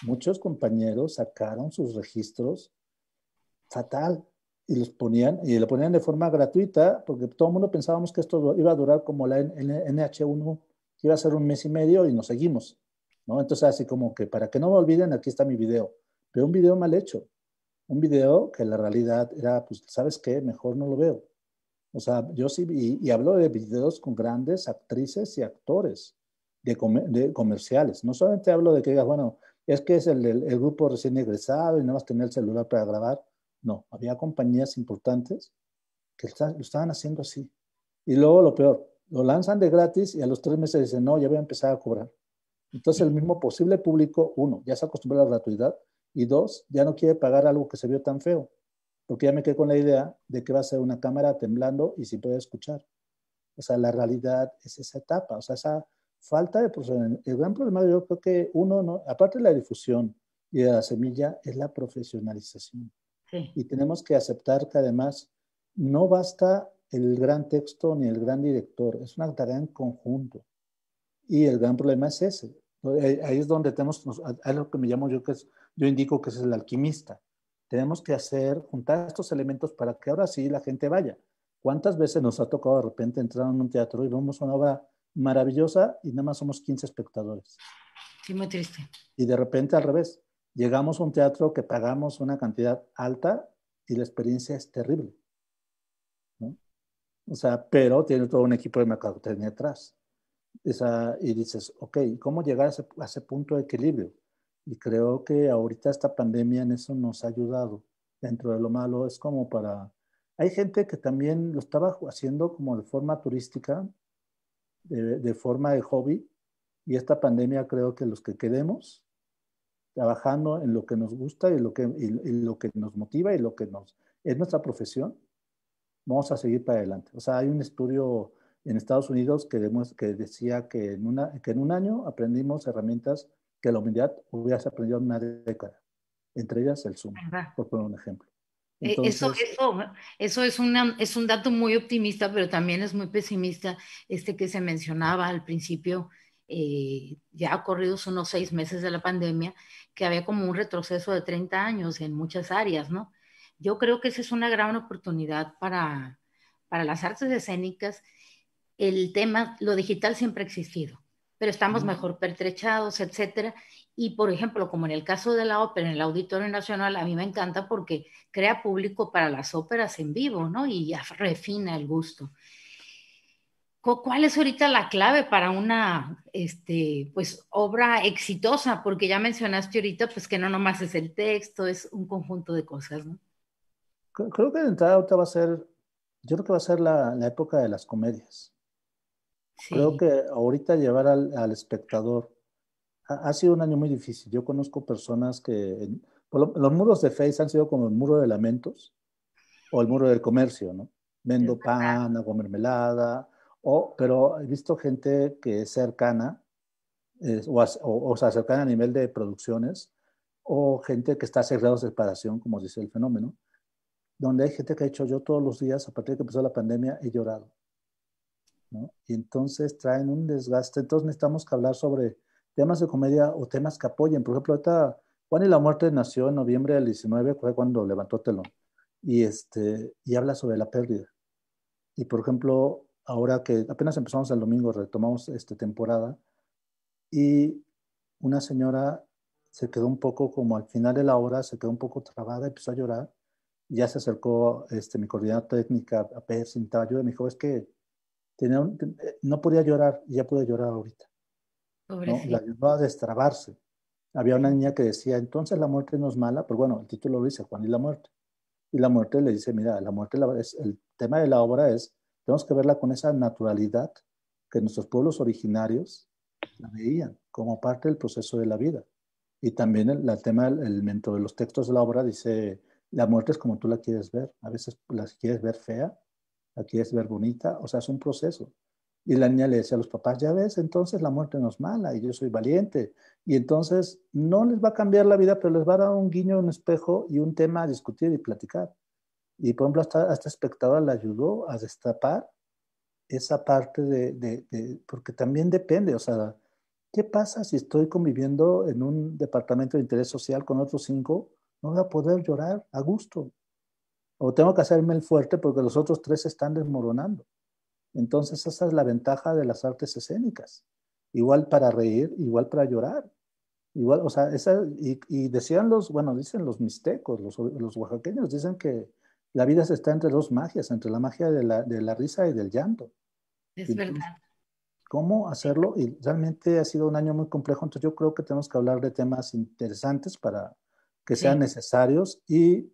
muchos compañeros sacaron sus registros fatal y lo ponían de forma gratuita porque todo el mundo pensábamos que esto iba a durar como la NH1, que iba a ser un mes y medio y nos seguimos, ¿no? Entonces así como que para que no me olviden, aquí está mi video, pero un video mal hecho, un video que la realidad era, pues, ¿sabes qué? Mejor no lo veo. O sea, yo sí, y hablo de videos con grandes actrices y actores de comerciales. No solamente hablo de que digas, bueno, es que es el grupo recién egresado y nada más tenía el celular para grabar. No, había compañías importantes que lo estaban haciendo así. Y luego lo peor, lo lanzan de gratis y a los 3 meses dicen, no, ya voy a empezar a cobrar. Entonces el mismo posible público, uno, ya se acostumbró a la gratuidad y dos, ya no quiere pagar algo que se vio tan feo, porque ya me quedé con la idea de que va a ser una cámara temblando y sin poder escuchar. O sea, la realidad es esa etapa, o sea, esa falta de profesionalidad. El gran problema yo creo que uno, no, aparte de la difusión y de la semilla, es la profesionalización. Sí. Y tenemos que aceptar que además no basta el gran texto ni el gran director, es una tarea en conjunto. Y el gran problema es ese. Ahí es donde tenemos, es lo que me llamo yo, yo indico que es el alquimista. Tenemos que juntar estos elementos para que ahora sí la gente vaya. ¿Cuántas veces nos ha tocado de repente entrar en un teatro y vemos una obra maravillosa y nada más somos 15 espectadores? Sí, muy triste. Y de repente al revés, llegamos a un teatro que pagamos una cantidad alta y la experiencia es terrible, ¿no? O sea, pero tiene todo un equipo de mercadotecnia atrás. Y dices, ok, ¿cómo llegar a ese punto de equilibrio? Y creo que ahorita esta pandemia en eso nos ha ayudado. Dentro de lo malo es como para... Hay gente que también lo estaba haciendo como de forma turística, de forma de hobby, y esta pandemia creo que los que quedemos trabajando en lo que nos gusta y lo que nos motiva y lo que es nuestra profesión, vamos a seguir para adelante. O sea, hay un estudio en Estados Unidos que decía que en un año aprendimos herramientas que la humanidad hubiese aprendido en una década, entre ellas el Zoom, ¿Verdad? por poner un ejemplo. Eso, Entonces, eso es un dato muy optimista, pero también es muy pesimista este que se mencionaba al principio, ya corridos unos 6 meses de la pandemia, que había como un retroceso de 30 años en muchas áreas, ¿no? Yo creo que esa es una gran oportunidad para las artes escénicas. El tema, lo digital siempre ha existido, pero estamos mejor pertrechados, etcétera. Y, por ejemplo, como en el caso de la ópera en el Auditorio Nacional, a mí me encanta porque crea público para las óperas en vivo, ¿no? Y ya refina el gusto. ¿Cuál es ahorita la clave para una, pues, obra exitosa? Porque ya mencionaste ahorita, pues, que no nomás es el texto, es un conjunto de cosas, ¿no? Creo que de entrada ahorita va a ser, yo creo que va a ser la época de las comedias. Creo Sí, que ahorita llevar al espectador ha sido un año muy difícil. Yo conozco personas que, los muros de Face han sido como el muro de lamentos o el muro del comercio, ¿no? es Vendo verdad. pan, hago mermelada, pero he visto gente que es cercana, o sea, cercana a nivel de producciones, o gente que está cerrada de separación, como dice el fenómeno, donde hay gente que ha dicho, yo todos los días, a partir de que empezó la pandemia, he llorado, ¿no? Y entonces traen un desgaste. Entonces necesitamos que hablar sobre temas de comedia o temas que apoyen. Por ejemplo, ahorita Juan y la Muerte nació en noviembre del 19, fue cuando levantó telón, y habla sobre la pérdida. Y por ejemplo, ahora que apenas empezamos el domingo, retomamos esta temporada, y una señora se quedó un poco como al final de la obra, se quedó un poco trabada, empezó a llorar, y ya se acercó mi coordinadora técnica a pedir si necesitaba ayuda, y me dijo, es que no podía llorar, y ya pude llorar ahorita, ¿no? La Pobrecito. ayudó a destrabarse. Había una niña que decía, entonces la muerte no es mala, pero bueno, el título lo dice, Juan y la muerte. Y la muerte le dice, mira, la muerte el tema de la obra es, tenemos que verla con esa naturalidad que nuestros pueblos originarios la veían como parte del proceso de la vida. Y también el tema, el elemento de los textos de la obra dice, la muerte es como tú la quieres ver. A veces la quieres ver fea, la quieres ver bonita, o sea, es un proceso. Y la niña le decía a los papás, ya ves, entonces la muerte no es mala y yo soy valiente. Y entonces no les va a cambiar la vida, pero les va a dar un guiño, un espejo y un tema a discutir y platicar. Y por ejemplo, hasta esta espectadora le ayudó a destapar esa parte porque también depende, o sea, ¿qué pasa si estoy conviviendo en un departamento de interés social con otros 5? No voy a poder llorar a gusto. O tengo que hacerme el fuerte porque los otros 3 se están desmoronando. Entonces, esa es la ventaja de las artes escénicas. Igual para reír, igual para llorar. Igual, o sea, y decían bueno, dicen los mixtecos, los oaxaqueños, dicen que la vida se está entre dos magias, entre la magia de la risa y del llanto. Y Es entonces, verdad. ¿cómo hacerlo? Y realmente ha sido un año muy complejo, entonces yo creo que tenemos que hablar de temas interesantes para que sean Sí, necesarios y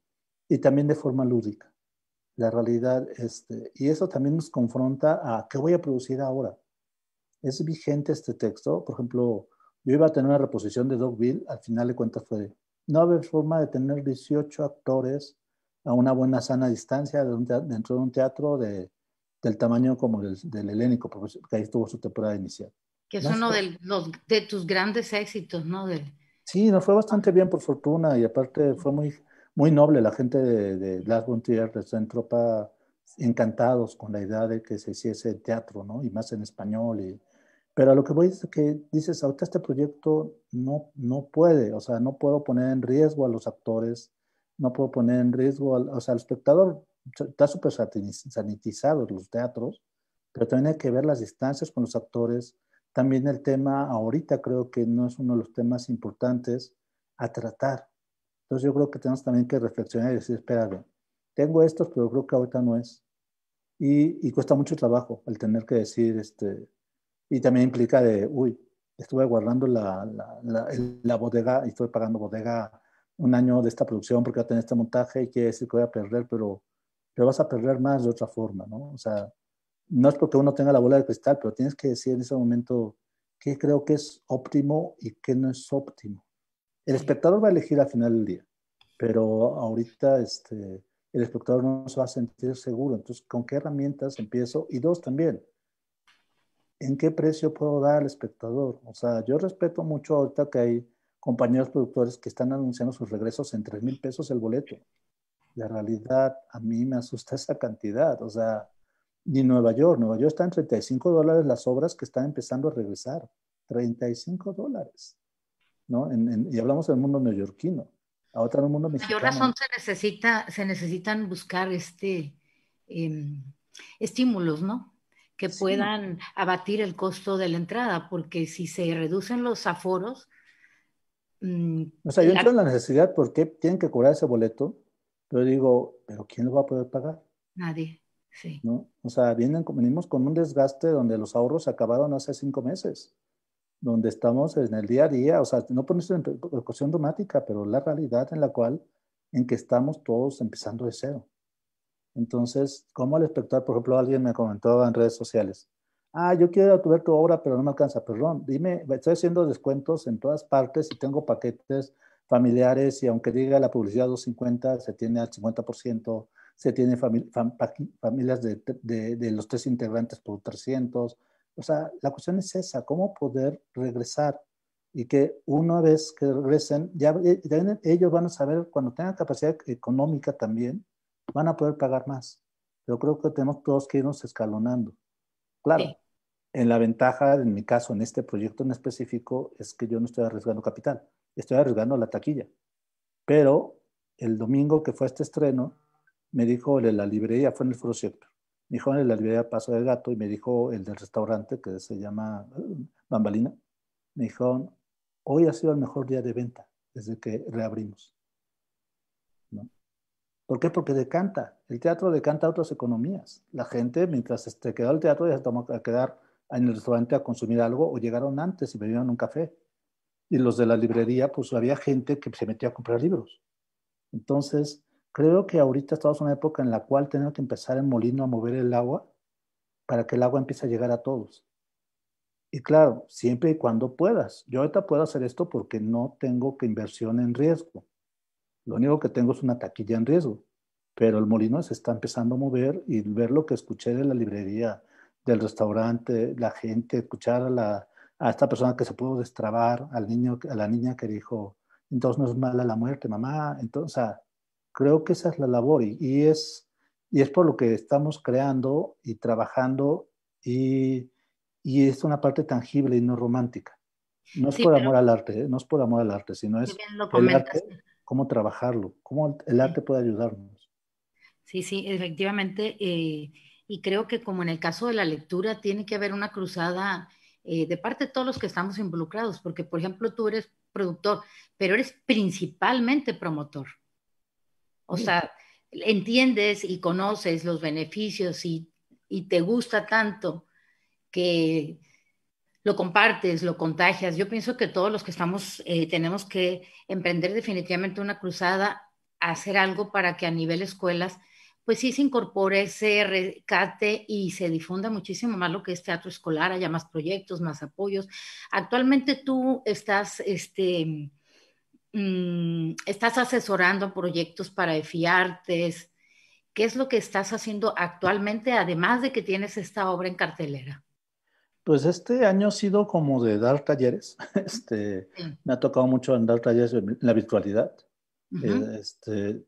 también de forma lúdica. La realidad, y eso también nos confronta a qué voy a producir ahora. ¿Es vigente este texto? Por ejemplo, yo iba a tener una reposición de Dogville, al final de cuentas fue, no haber forma de tener 18 actores a una buena sana distancia dentro de un teatro del tamaño como del Helénico, porque ahí estuvo su temporada inicial. que es No uno sé. de tus grandes éxitos, ¿no? Sí, nos fue bastante bien por fortuna y aparte fue muy, muy noble la gente de Blas Bontier, de Centropa, encantados con la idea de que se hiciese teatro, ¿no? Y más en español. Pero a lo que voy es que dices, ahorita este proyecto no puede, o sea, no puedo poner en riesgo a los actores, no puedo poner en riesgo, o sea, el espectador está súper sanitizado los teatros, pero también hay que ver las distancias con los actores. También el tema ahorita creo que no es uno de los temas importantes a tratar. Entonces yo creo que tenemos también que reflexionar y decir, espérate, tengo estos, pero creo que ahorita no es. Y cuesta mucho trabajo el tener que decir, y también implica uy, estuve guardando la bodega y estoy pagando bodega un año de esta producción porque va a tener este montaje y quiere decir que voy a perder, pero vas a perder más de otra forma, ¿no? O sea, no es porque uno tenga la bola de cristal, pero tienes que decir en ese momento qué creo que es óptimo y qué no es óptimo. El Sí. espectador va a elegir al final del día, pero ahorita el espectador no se va a sentir seguro. Entonces, ¿con qué herramientas empiezo? Y dos, también, ¿en qué precio puedo dar al espectador? O sea, yo respeto mucho ahorita que hay compañeros productores que están anunciando sus regresos en 3,000 pesos el boleto. La realidad, a mí me asusta esa cantidad. O sea, ni Nueva York está en $35 las obras que están empezando a regresar. $35, ¿no? Y hablamos del mundo neoyorquino. Ahora en el mundo Mayor mexicano. razón se necesitan buscar em, estímulos, ¿no? que Sí, puedan abatir el costo de la entrada, porque si se reducen los aforos, mm, o sea, yo entiendo la necesidad porque tienen que cobrar ese boleto, pero digo, ¿pero quién lo va a poder pagar? nadie, sí, ¿No? O sea, venimos con un desgaste donde los ahorros se acabaron hace 5 meses, donde estamos en el día a día, o sea, no por en cuestión dramática, pero la realidad en que estamos todos empezando de cero. Entonces, ¿cómo al espectador, por ejemplo, alguien me comentó en redes sociales, yo quiero ver tu obra, pero no me alcanza, perdón, dime, estoy haciendo descuentos en todas partes y tengo paquetes familiares y aunque diga la publicidad 250 se tiene al 50%, se tiene familias de los 3 integrantes por 300. O sea, la cuestión es esa, cómo poder regresar y que una vez que regresen, ya ellos van a saber, cuando tengan capacidad económica también, van a poder pagar más. Pero creo que tenemos todos que irnos escalonando. sí, Claro, en la ventaja, en mi caso, en este proyecto en específico, es que yo no estoy arriesgando capital, estoy arriesgando la taquilla. Pero el domingo que fue este estreno, me dijo el de la librería, fue en el Foro Shakespeare, me dijo en la librería Paso del Gato y me dijo el del restaurante que se llama Bambalina, me dijo, hoy ha sido el mejor día de venta desde que reabrimos, ¿no? ¿Por qué? Porque decanta. El teatro decanta otras economías. La gente, mientras quedó el teatro, ya se tomó a quedar en el restaurante a consumir algo o llegaron antes y bebieron un café. Y los de la librería, pues había gente que se metía a comprar libros. Entonces, creo que ahorita estamos en una época en la cual tenemos que empezar en molino a mover el agua para que el agua empiece a llegar a todos. Y claro, siempre y cuando puedas. Yo ahorita puedo hacer esto porque no tengo que inversión en riesgo. Lo único que tengo es una taquilla en riesgo, pero el molino se está empezando a mover y ver lo que escuché de la librería, del restaurante, la gente, escuchar a esta persona que se pudo destrabar, al niño, a la niña que dijo, entonces no es mala la muerte, mamá. Entonces, o sea, creo que esa es la labor y es por lo que estamos creando y trabajando y, y es una parte tangible y no romántica. No es sí, por pero amor al arte, ¿eh? No es por amor al arte, sino qué es bien lo el comentas. arte, cómo trabajarlo, cómo el Sí, arte puede ayudarnos. sí, sí, efectivamente. Y creo que como en el caso de la lectura, tiene que haber una cruzada de parte de todos los que estamos involucrados, porque, por ejemplo, tú eres productor, pero eres principalmente promotor. O Sí, sea, entiendes y conoces los beneficios y te gusta tanto que lo compartes, lo contagias. Yo pienso que todos los que estamos tenemos que emprender definitivamente una cruzada, hacer algo para que a nivel escuelas, pues sí se incorpore, se rescate y se difunda muchísimo más lo que es teatro escolar, haya más proyectos, más apoyos. Actualmente tú estás, estás asesorando proyectos para EFIARTES. ¿Qué es lo que estás haciendo actualmente, además de que tienes esta obra en cartelera? pues este año ha sido como de dar talleres. Sí. Me ha tocado mucho en dar talleres en la virtualidad. Ujú. Eh, Este,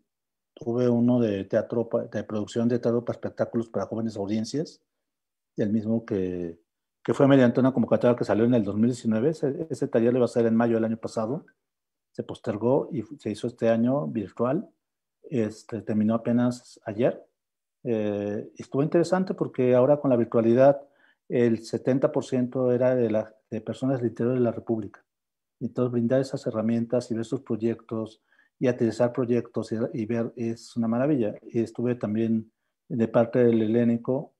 tuve uno de teatro, de producción de teatro para espectáculos para jóvenes audiencias, y el mismo que fue mediante una convocatoria que salió en el 2019. Ese taller le iba a ser en mayo del año pasado, se postergó y se hizo este año virtual. Terminó apenas ayer. Estuvo interesante porque ahora con la virtualidad el 70% era de personas del interior de la República. Entonces brindar esas herramientas y ver sus proyectos y aterrizar proyectos y ver es una maravilla. Y estuve también de parte del helénico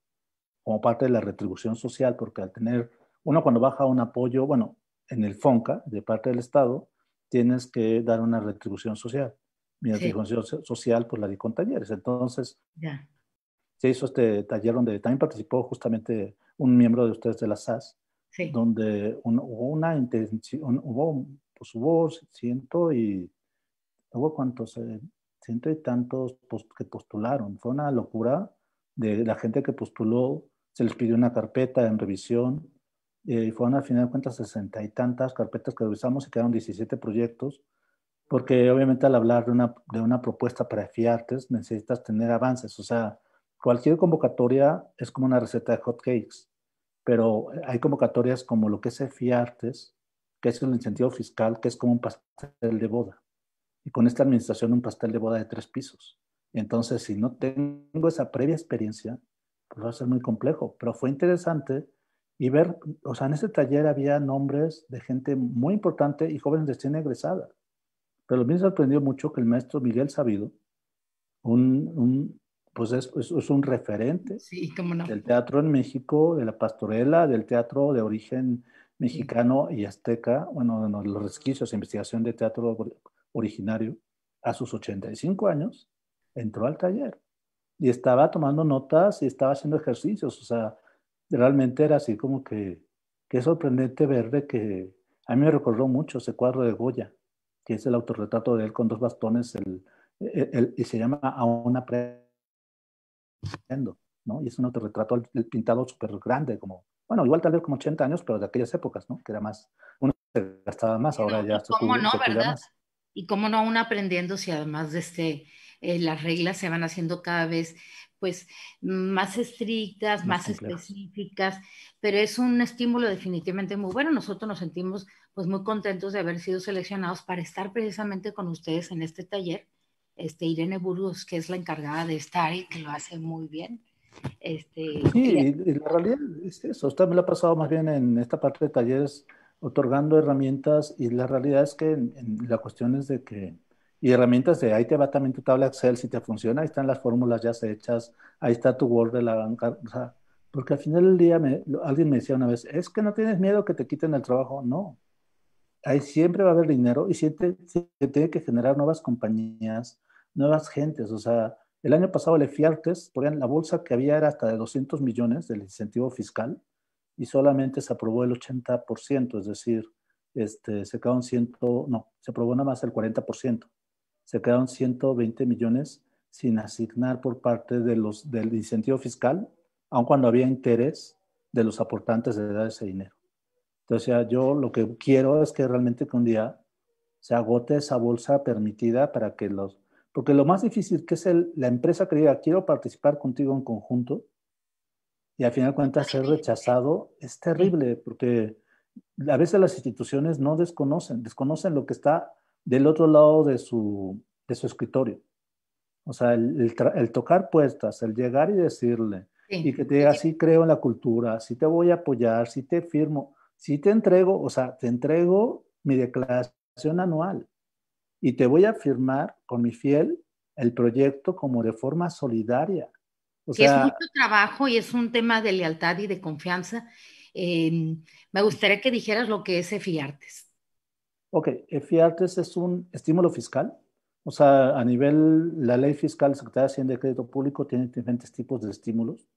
como parte de la retribución social, porque al tener, uno cuando baja un apoyo, bueno, en el FONCA, de parte del Estado, tienes que dar una retribución social. Mi Sí, retribución social, pues la di con talleres. Entonces, ya, se hizo este taller donde también participó justamente un miembro de ustedes de la SAS, sí. donde hubo una intención, hubo ciento y, hubo cuántos, ciento y tantos que postularon. Fue una locura de la gente que postuló, se les pidió una carpeta en revisión, y fueron al final de cuentas 60 y tantas carpetas que revisamos y quedaron 17 proyectos, porque obviamente al hablar de una propuesta para FIARTES necesitas tener avances. O sea, cualquier convocatoria es como una receta de hot cakes, pero hay convocatorias como lo que es FIARTES, que es el incentivo fiscal, que es como un pastel de boda. Y con esta administración un pastel de boda de 3 pisos. Entonces, si no tengo esa previa experiencia, pues va a ser muy complejo, pero fue interesante y ver, o sea, en ese taller había nombres de gente muy importante y jóvenes de recién egresada. Pero a mí me sorprendió mucho que el maestro Miguel Sabido, pues es un referente Sí, cómo no. del teatro en México, de la pastorela, del teatro de origen Sí. mexicano y azteca, bueno, los resquicios de investigación de teatro originario, a sus 85 años, entró al taller y estaba tomando notas y estaba haciendo ejercicios, o sea, realmente era así como que es sorprendente ver de que a mí me recordó mucho ese cuadro de Goya, que es el autorretrato de él con dos bastones, y se llama Aún aprendo, ¿no? Y es un autorretrato el pintado súper grande, como, bueno, igual tal vez como 80 años, pero de aquellas épocas, ¿no? Que era más, uno se gastaba más, ahora Bueno, ya y cómo no, se cuida ¿verdad? más. Y cómo no aún aprendiendo si además de las reglas se van haciendo cada vez pues más estrictas, Más más complejas. específicas, pero es un estímulo definitivamente muy bueno. Nosotros nos sentimos pues muy contentos de haber sido seleccionados para estar precisamente con ustedes en este taller. Irene Burgos, que es la encargada de estar y que lo hace muy bien. Sí, Ella, y la realidad es eso. Usted me lo ha pasado más bien en esta parte de talleres, otorgando herramientas, y la realidad es que en la cuestión es de que, y herramientas de ahí te va también tu tabla Excel si te funciona, ahí están las fórmulas ya hechas, ahí está tu Word de la banca, o sea, porque al final del día alguien me decía una vez, es que no tienes miedo que te quiten el trabajo. No, ahí siempre va a haber dinero y siempre se tiene que generar nuevas compañías, nuevas gentes. O sea, el año pasado el EFIARTES, por ejemplo, la bolsa que había era hasta de 200 millones del incentivo fiscal y solamente se aprobó el 80%, es decir, se quedaron 100, no, se aprobó nada más el 40%. Se quedaron 120 millones sin asignar por parte del incentivo fiscal, aun cuando había interés de los aportantes de dar ese dinero. Entonces, yo lo que quiero es que realmente que un día se agote esa bolsa permitida para que porque lo más difícil que es la empresa que diga, quiero participar contigo en conjunto, y al final de cuentas ser rechazado es sí, terrible, porque a veces las instituciones no desconocen lo que está del otro lado de su escritorio. O sea, el tocar puertas, el llegar y decirle, y sí, que te diga, sí creo en la cultura, sí te voy a apoyar, sí te firmo, sí te entrego, o sea, te entrego mi declaración anual y te voy a firmar con mi fiel el proyecto como de forma solidaria. O que es mucho sea, trabajo y es un tema de lealtad y de confianza. Me gustaría que dijeras lo que es EFIARTES. ok, FIARTES es un estímulo fiscal. O sea, a nivel, la ley fiscal, Secretaría de Hacienda y Crédito Público tiene diferentes tipos de estímulos.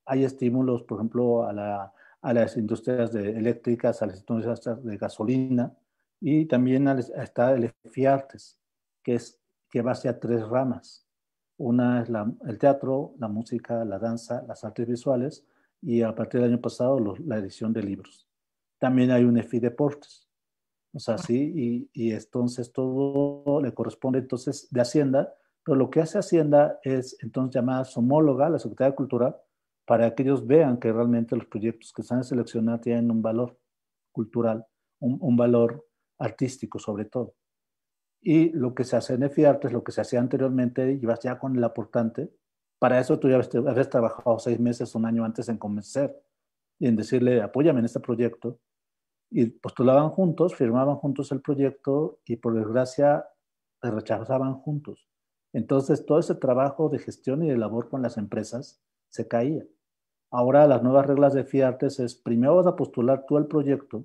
Hay estímulos, por ejemplo, a las industrias eléctricas, a las industrias de gasolina, y también está el FIARTES, que va hacia tres ramas. Una es el teatro, la música, la danza, las artes visuales, y a partir del año pasado la edición de libros. También hay un EFI Deportes. O sea, sí, y entonces todo le corresponde entonces de Hacienda, pero lo que hace Hacienda es entonces llamar a su homóloga, la Secretaría de Cultura, para que ellos vean que realmente los proyectos que están seleccionados tienen un valor cultural, un valor artístico sobre todo. Y lo que se hace en EFIARTES, lo que se hacía anteriormente, ibas ya con el aportante, para eso tú ya habías trabajado 6 meses, un año antes en convencer y en decirle, apóyame en este proyecto, y postulaban juntos, firmaban juntos el proyecto y por desgracia se rechazaban juntos. Entonces todo ese trabajo de gestión y de labor con las empresas se caía. Ahora las nuevas reglas de FIARTES es, primero vas a postular tú el proyecto,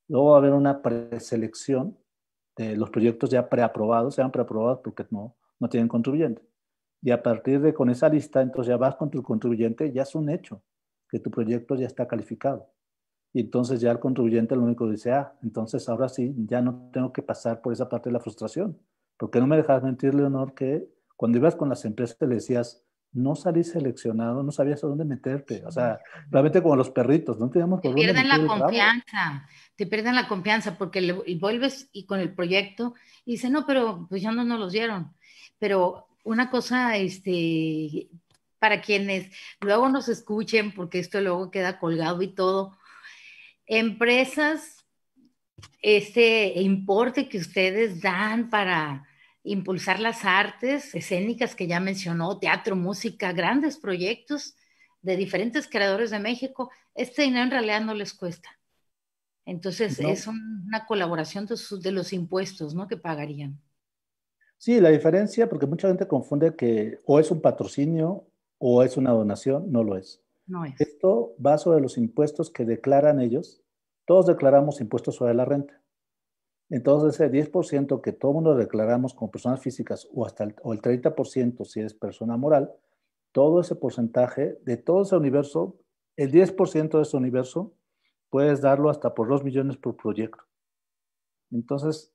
luego va a haber una preselección de los proyectos ya preaprobados, sean preaprobados porque no tienen contribuyente. Y a partir de con esa lista, entonces ya vas con tu contribuyente, ya es un hecho que tu proyecto ya está calificado. Y entonces ya el contribuyente lo único dice, entonces ahora sí, ya no tengo que pasar por esa parte de la frustración. Porque no me dejas mentir, Leonor, que cuando ibas con las empresas le decías, no salí seleccionado, no sabías a dónde meterte. O sea, realmente como los perritos, no teníamos Te por dónde pierden meter la el rabo. confianza, te pierden la confianza porque y vuelves y con el proyecto y dice, no, pero pues ya no nos los dieron. Pero una cosa, para quienes luego nos escuchen, porque esto luego queda colgado y todo, empresas, este importe que ustedes dan para impulsar las artes escénicas que ya mencionó, teatro, música, grandes proyectos, de diferentes creadores de México, este dinero en realidad no les cuesta. Entonces No, es una colaboración de los impuestos, ¿no? Que pagarían. sí, la diferencia, porque mucha gente confunde que o es un patrocinio o es una donación, no lo es. No es. Esto va sobre los impuestos que declaran ellos. Todos declaramos impuestos sobre la renta. Entonces, ese 10% que todo el mundo declaramos como personas físicas o hasta o el 30% si eres persona moral, todo ese porcentaje de todo ese universo, el 10% de ese universo, puedes darlo hasta por 2 millones por proyecto. Entonces,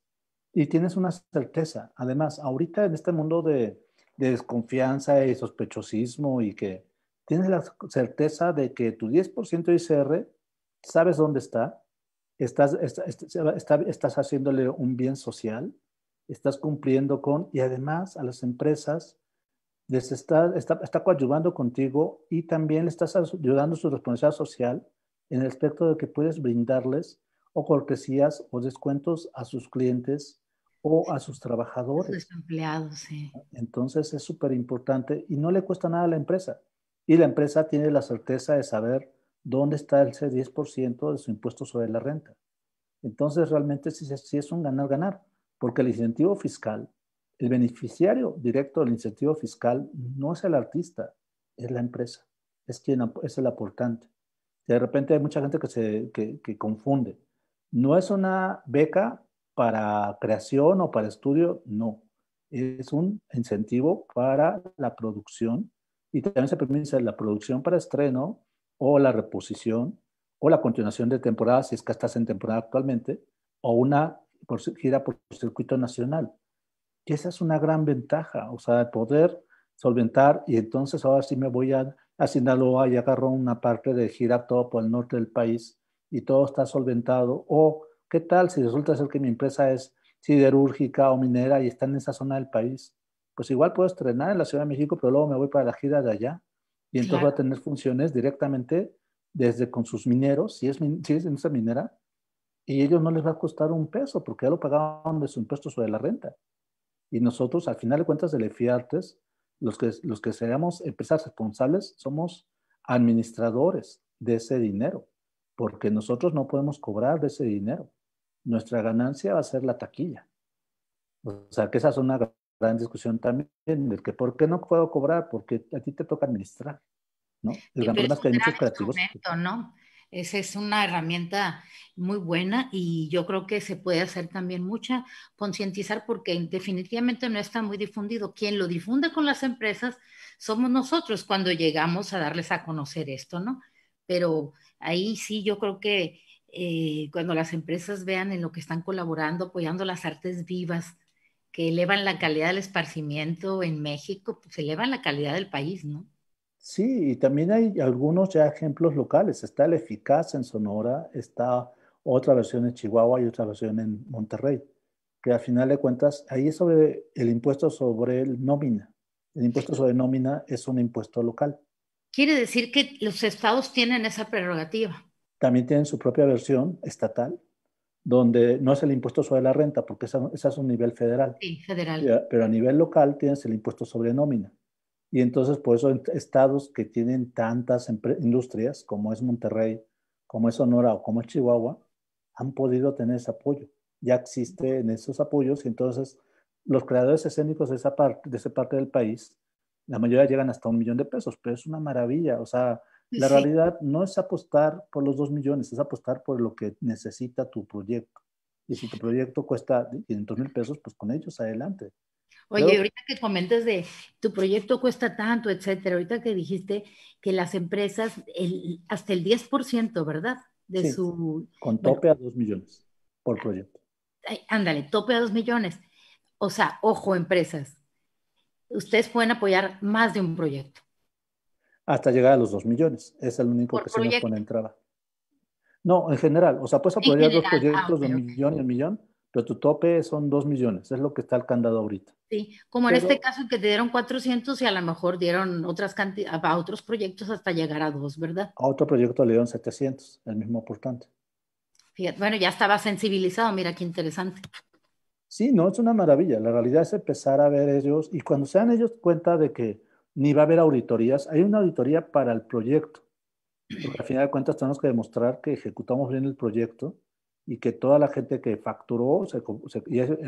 y tienes una certeza. Además, ahorita en este mundo de desconfianza y sospechosismo y que tienes la certeza de que tu 10% de ICR, sabes dónde está, estás haciéndole un bien social, estás cumpliendo con, y además a las empresas les está coadyuvando contigo y también le estás ayudando a su responsabilidad social en el aspecto de que puedes brindarles o cortesías o descuentos a sus clientes o a sus Los trabajadores. desempleados, sí. Entonces es súper importante y no le cuesta nada a la empresa. Y la empresa tiene la certeza de saber dónde está ese 10% de su impuesto sobre la renta. Entonces, realmente sí es un ganar-ganar, porque el incentivo fiscal, el beneficiario directo del incentivo fiscal no es el artista, es la empresa, es el aportante. De repente hay mucha gente que confunde. No es una beca para creación o para estudio, no. Es un incentivo para la producción y también se permite la producción para estreno o la reposición o la continuación de temporada, si es que estás en temporada actualmente, o una gira por circuito nacional. Y esa es una gran ventaja, o sea, poder solventar y entonces ahora sí me voy a Sinaloa y agarro una parte de gira todo por el norte del país y todo está solventado. O, ¿qué tal si resulta ser que mi empresa es siderúrgica o minera y está en esa zona del país? Pues igual puedo estrenar en la Ciudad de México, pero luego me voy para la gira de allá y entonces voy a Claro. tener funciones directamente desde con sus mineros, si es en esa minera, y ellos no les va a costar un peso porque ya lo pagaban de su impuesto sobre la renta. Y nosotros, al final de cuentas, de Lefiartes, los que seamos empresas responsables, somos administradores de ese dinero, porque nosotros no podemos cobrar de ese dinero. Nuestra ganancia va a ser la taquilla. O sea, que esa es una gran discusión también, del que ¿por qué no puedo cobrar? Porque a ti te toca administrar, ¿no? El Sí, gran pero problema es es un que hay gran muchos creativos. instrumento, ¿no? Esa es una herramienta muy buena y yo creo que se puede hacer también mucha concientizar porque definitivamente no está muy difundido. Quien lo difunde con las empresas somos nosotros cuando llegamos a darles a conocer esto, ¿no? Pero ahí sí yo creo que cuando las empresas vean en lo que están colaborando, apoyando las artes vivas, que elevan la calidad del esparcimiento en México, pues elevan la calidad del país, ¿no? Sí, y también hay algunos ya ejemplos locales. Está el Eficaz en Sonora, está otra versión en Chihuahua y otra versión en Monterrey, que al final de cuentas, ahí es sobre el impuesto sobre el nómina. El impuesto sobre nómina es un impuesto local. Quiere decir que los estados tienen esa prerrogativa. También tienen su propia versión estatal, donde no es el impuesto sobre la renta, porque esa es un nivel federal. Sí, federal. Pero a nivel local tienes el impuesto sobre nómina. Y entonces, por eso, estados que tienen tantas industrias, como es Monterrey, como es Sonora o como es Chihuahua, han podido tener ese apoyo. Ya existen esos apoyos y entonces los creadores escénicos de esa parte del país, la mayoría llegan hasta 1 millón de pesos, pero es una maravilla. O sea, la Sí. realidad no es apostar por los 2 millones, es apostar por lo que necesita tu proyecto. Y si tu proyecto cuesta 500,000 pesos, pues con ellos adelante. Oye, Luego, ahorita que comentas de tu proyecto cuesta tanto, etcétera, ahorita que dijiste que las empresas, hasta el 10%, ¿verdad? De sí, su, con bueno, tope a 2 millones por proyecto, ándale, tope a 2 millones. O sea, ojo, empresas, ustedes pueden apoyar más de un proyecto hasta llegar a los 2 millones. Es el único por que sí nos pone proyecto. en traba. No, en general, o sea, puedes En apoyar dos general, ah, proyectos ok, de un ok. millón y 1 millón, pero tu tope son 2 millones, es lo que está al candado ahorita. Sí, como en este Pero caso que te dieron 400 y a lo mejor dieron otras cantidades a otros proyectos hasta llegar a dos, ¿verdad? a otro proyecto le dieron 700, el mismo aportante. Fíjate, bueno, ya estaba sensibilizado, mira qué interesante. Sí, no, es una maravilla. La realidad es empezar a ver ellos y cuando se dan ellos cuenta de que ni va a haber auditorías. Hay una auditoría para el proyecto, porque al final de cuentas tenemos que demostrar que ejecutamos bien el proyecto y que toda la gente que facturó,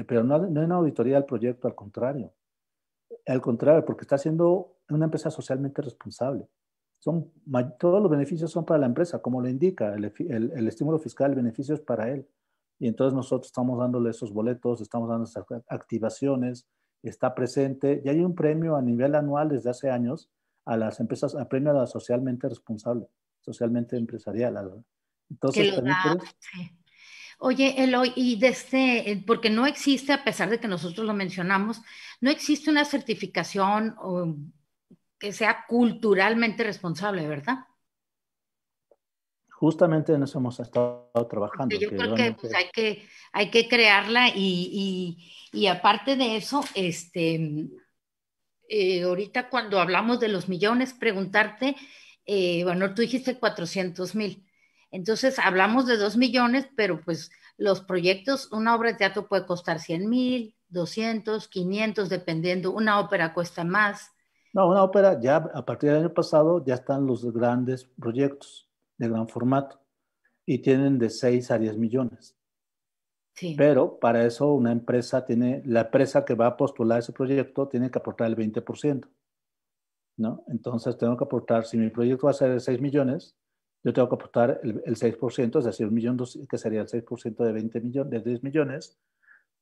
pero no hay una auditoría del proyecto, al contrario. Al contrario, porque está siendo una empresa socialmente responsable. Todos los beneficios son para la empresa, como lo indica, el estímulo fiscal, el beneficio es para él. Y entonces nosotros estamos dándole esos boletos, estamos dando esas activaciones, está presente, y hay un premio a nivel anual desde hace años a las empresas, a premio a la socialmente responsable, socialmente empresarial. que Entonces, lo también da. por eso, Sí. Oye, Eloy, y porque no existe, a pesar de que nosotros lo mencionamos, no existe una certificación que sea culturalmente responsable, ¿verdad? justamente en eso hemos estado trabajando, Yo que creo que pues, realmente hay que crearla y aparte de eso, ahorita cuando hablamos de los millones, preguntarte, bueno, tú dijiste 400,000, entonces hablamos de 2 millones, pero pues los proyectos, una obra de teatro puede costar 100,000, 200, 500, dependiendo, una ópera cuesta más. no, una ópera ya a partir del año pasado ya están los grandes proyectos de gran formato y tienen de 6 a 10 millones. Sí, Pero para eso la empresa que va a postular ese proyecto tiene que aportar el 20%, ¿no? Entonces tengo que aportar, si mi proyecto va a ser de 6 millones, yo tengo que aportar el 6%, es decir, un millón, que sería el 6% de 20 millones, de 10 millones,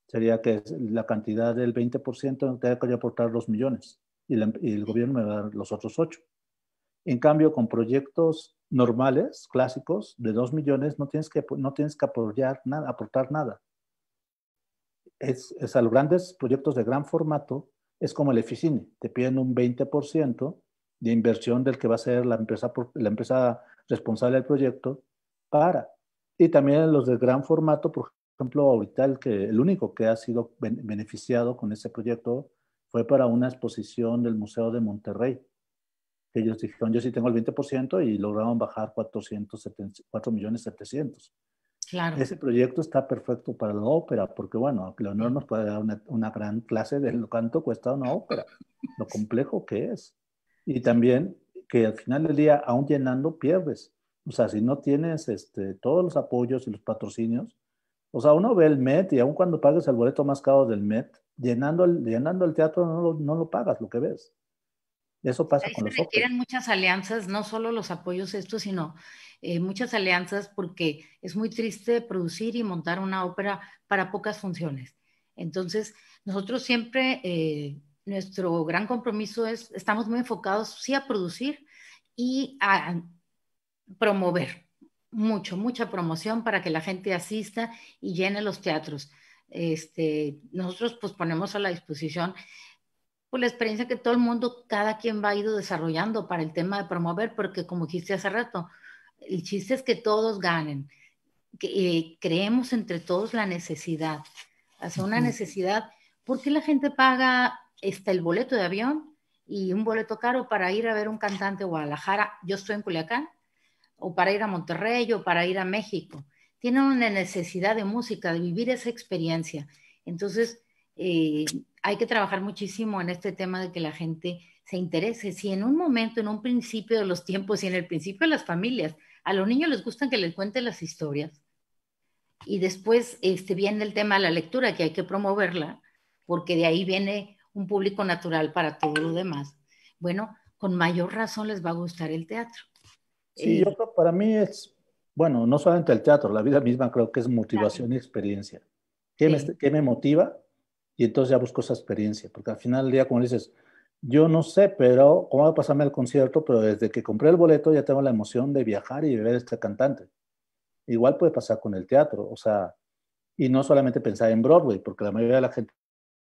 sería que la cantidad del 20% tengo que yo aportar 2 millones y el gobierno me va a dar los otros 8. En cambio, con proyectos normales, clásicos, de 2 millones, no tienes que aportar nada. A los grandes proyectos de gran formato, es como el EFICINE, te piden un 20% de inversión del que va a ser la empresa responsable del proyecto para. Y también los de gran formato, por ejemplo, ahorita el único que ha sido beneficiado con ese proyecto fue para una exposición del Museo de Monterrey. Ellos dijeron, yo sí tengo el 20% y lograron bajar 4,7 millones. claro. Ese proyecto está perfecto para la ópera, porque bueno, Leonor Sí. nos puede dar una gran clase de lo cuánto cuesta una ópera, lo complejo que es. Y también que al final del día, aún llenando, pierdes. O sea, si no tienes todos los apoyos y los patrocinios, o sea, uno ve el Met y aun cuando pagues el boleto más caro del Met, llenando el teatro no lo pagas, lo que ves. Eso pasa Ahí con se las óperas. requieren muchas alianzas, no solo los apoyos estos, sino muchas alianzas porque es muy triste producir y montar una ópera para pocas funciones. Entonces, nosotros siempre, nuestro gran compromiso es, estamos muy enfocados, sí, a producir y a promover, mucha promoción para que la gente asista y llene los teatros. Nosotros pues ponemos a la disposición por la experiencia que todo el mundo, cada quien va a ido desarrollando para el tema de promover, porque como dijiste hace rato, el chiste es que todos ganen, que creemos entre todos la necesidad, hacia una Ujú. necesidad, ¿por qué la gente paga el boleto de avión y un boleto caro para ir a ver un cantante a Guadalajara? Yo estoy en Culiacán, o para ir a Monterrey o para ir a México. Tienen una necesidad de música, de vivir esa experiencia. Entonces, hay que trabajar muchísimo en este tema de que la gente se interese. Si en un momento, en un principio de los tiempos y en el principio de las familias, a los niños les gustan que les cuenten las historias y después viene el tema de la lectura, que hay que promoverla, porque de ahí viene un público natural para todo lo demás. Bueno, con mayor razón les va a gustar el teatro. Sí, yo Eh, creo para mí bueno, no solamente el teatro, la vida misma creo que es claro, motivación y experiencia. ¿Qué me, sí. qué me motiva? Y entonces ya busco esa experiencia, porque al final del día, como dices, yo no sé, pero cómo va a pasarme el concierto, pero desde que compré el boleto ya tengo la emoción de viajar y de ver a este cantante. Igual puede pasar con el teatro, o sea, y no solamente pensar en Broadway, porque la mayoría de la gente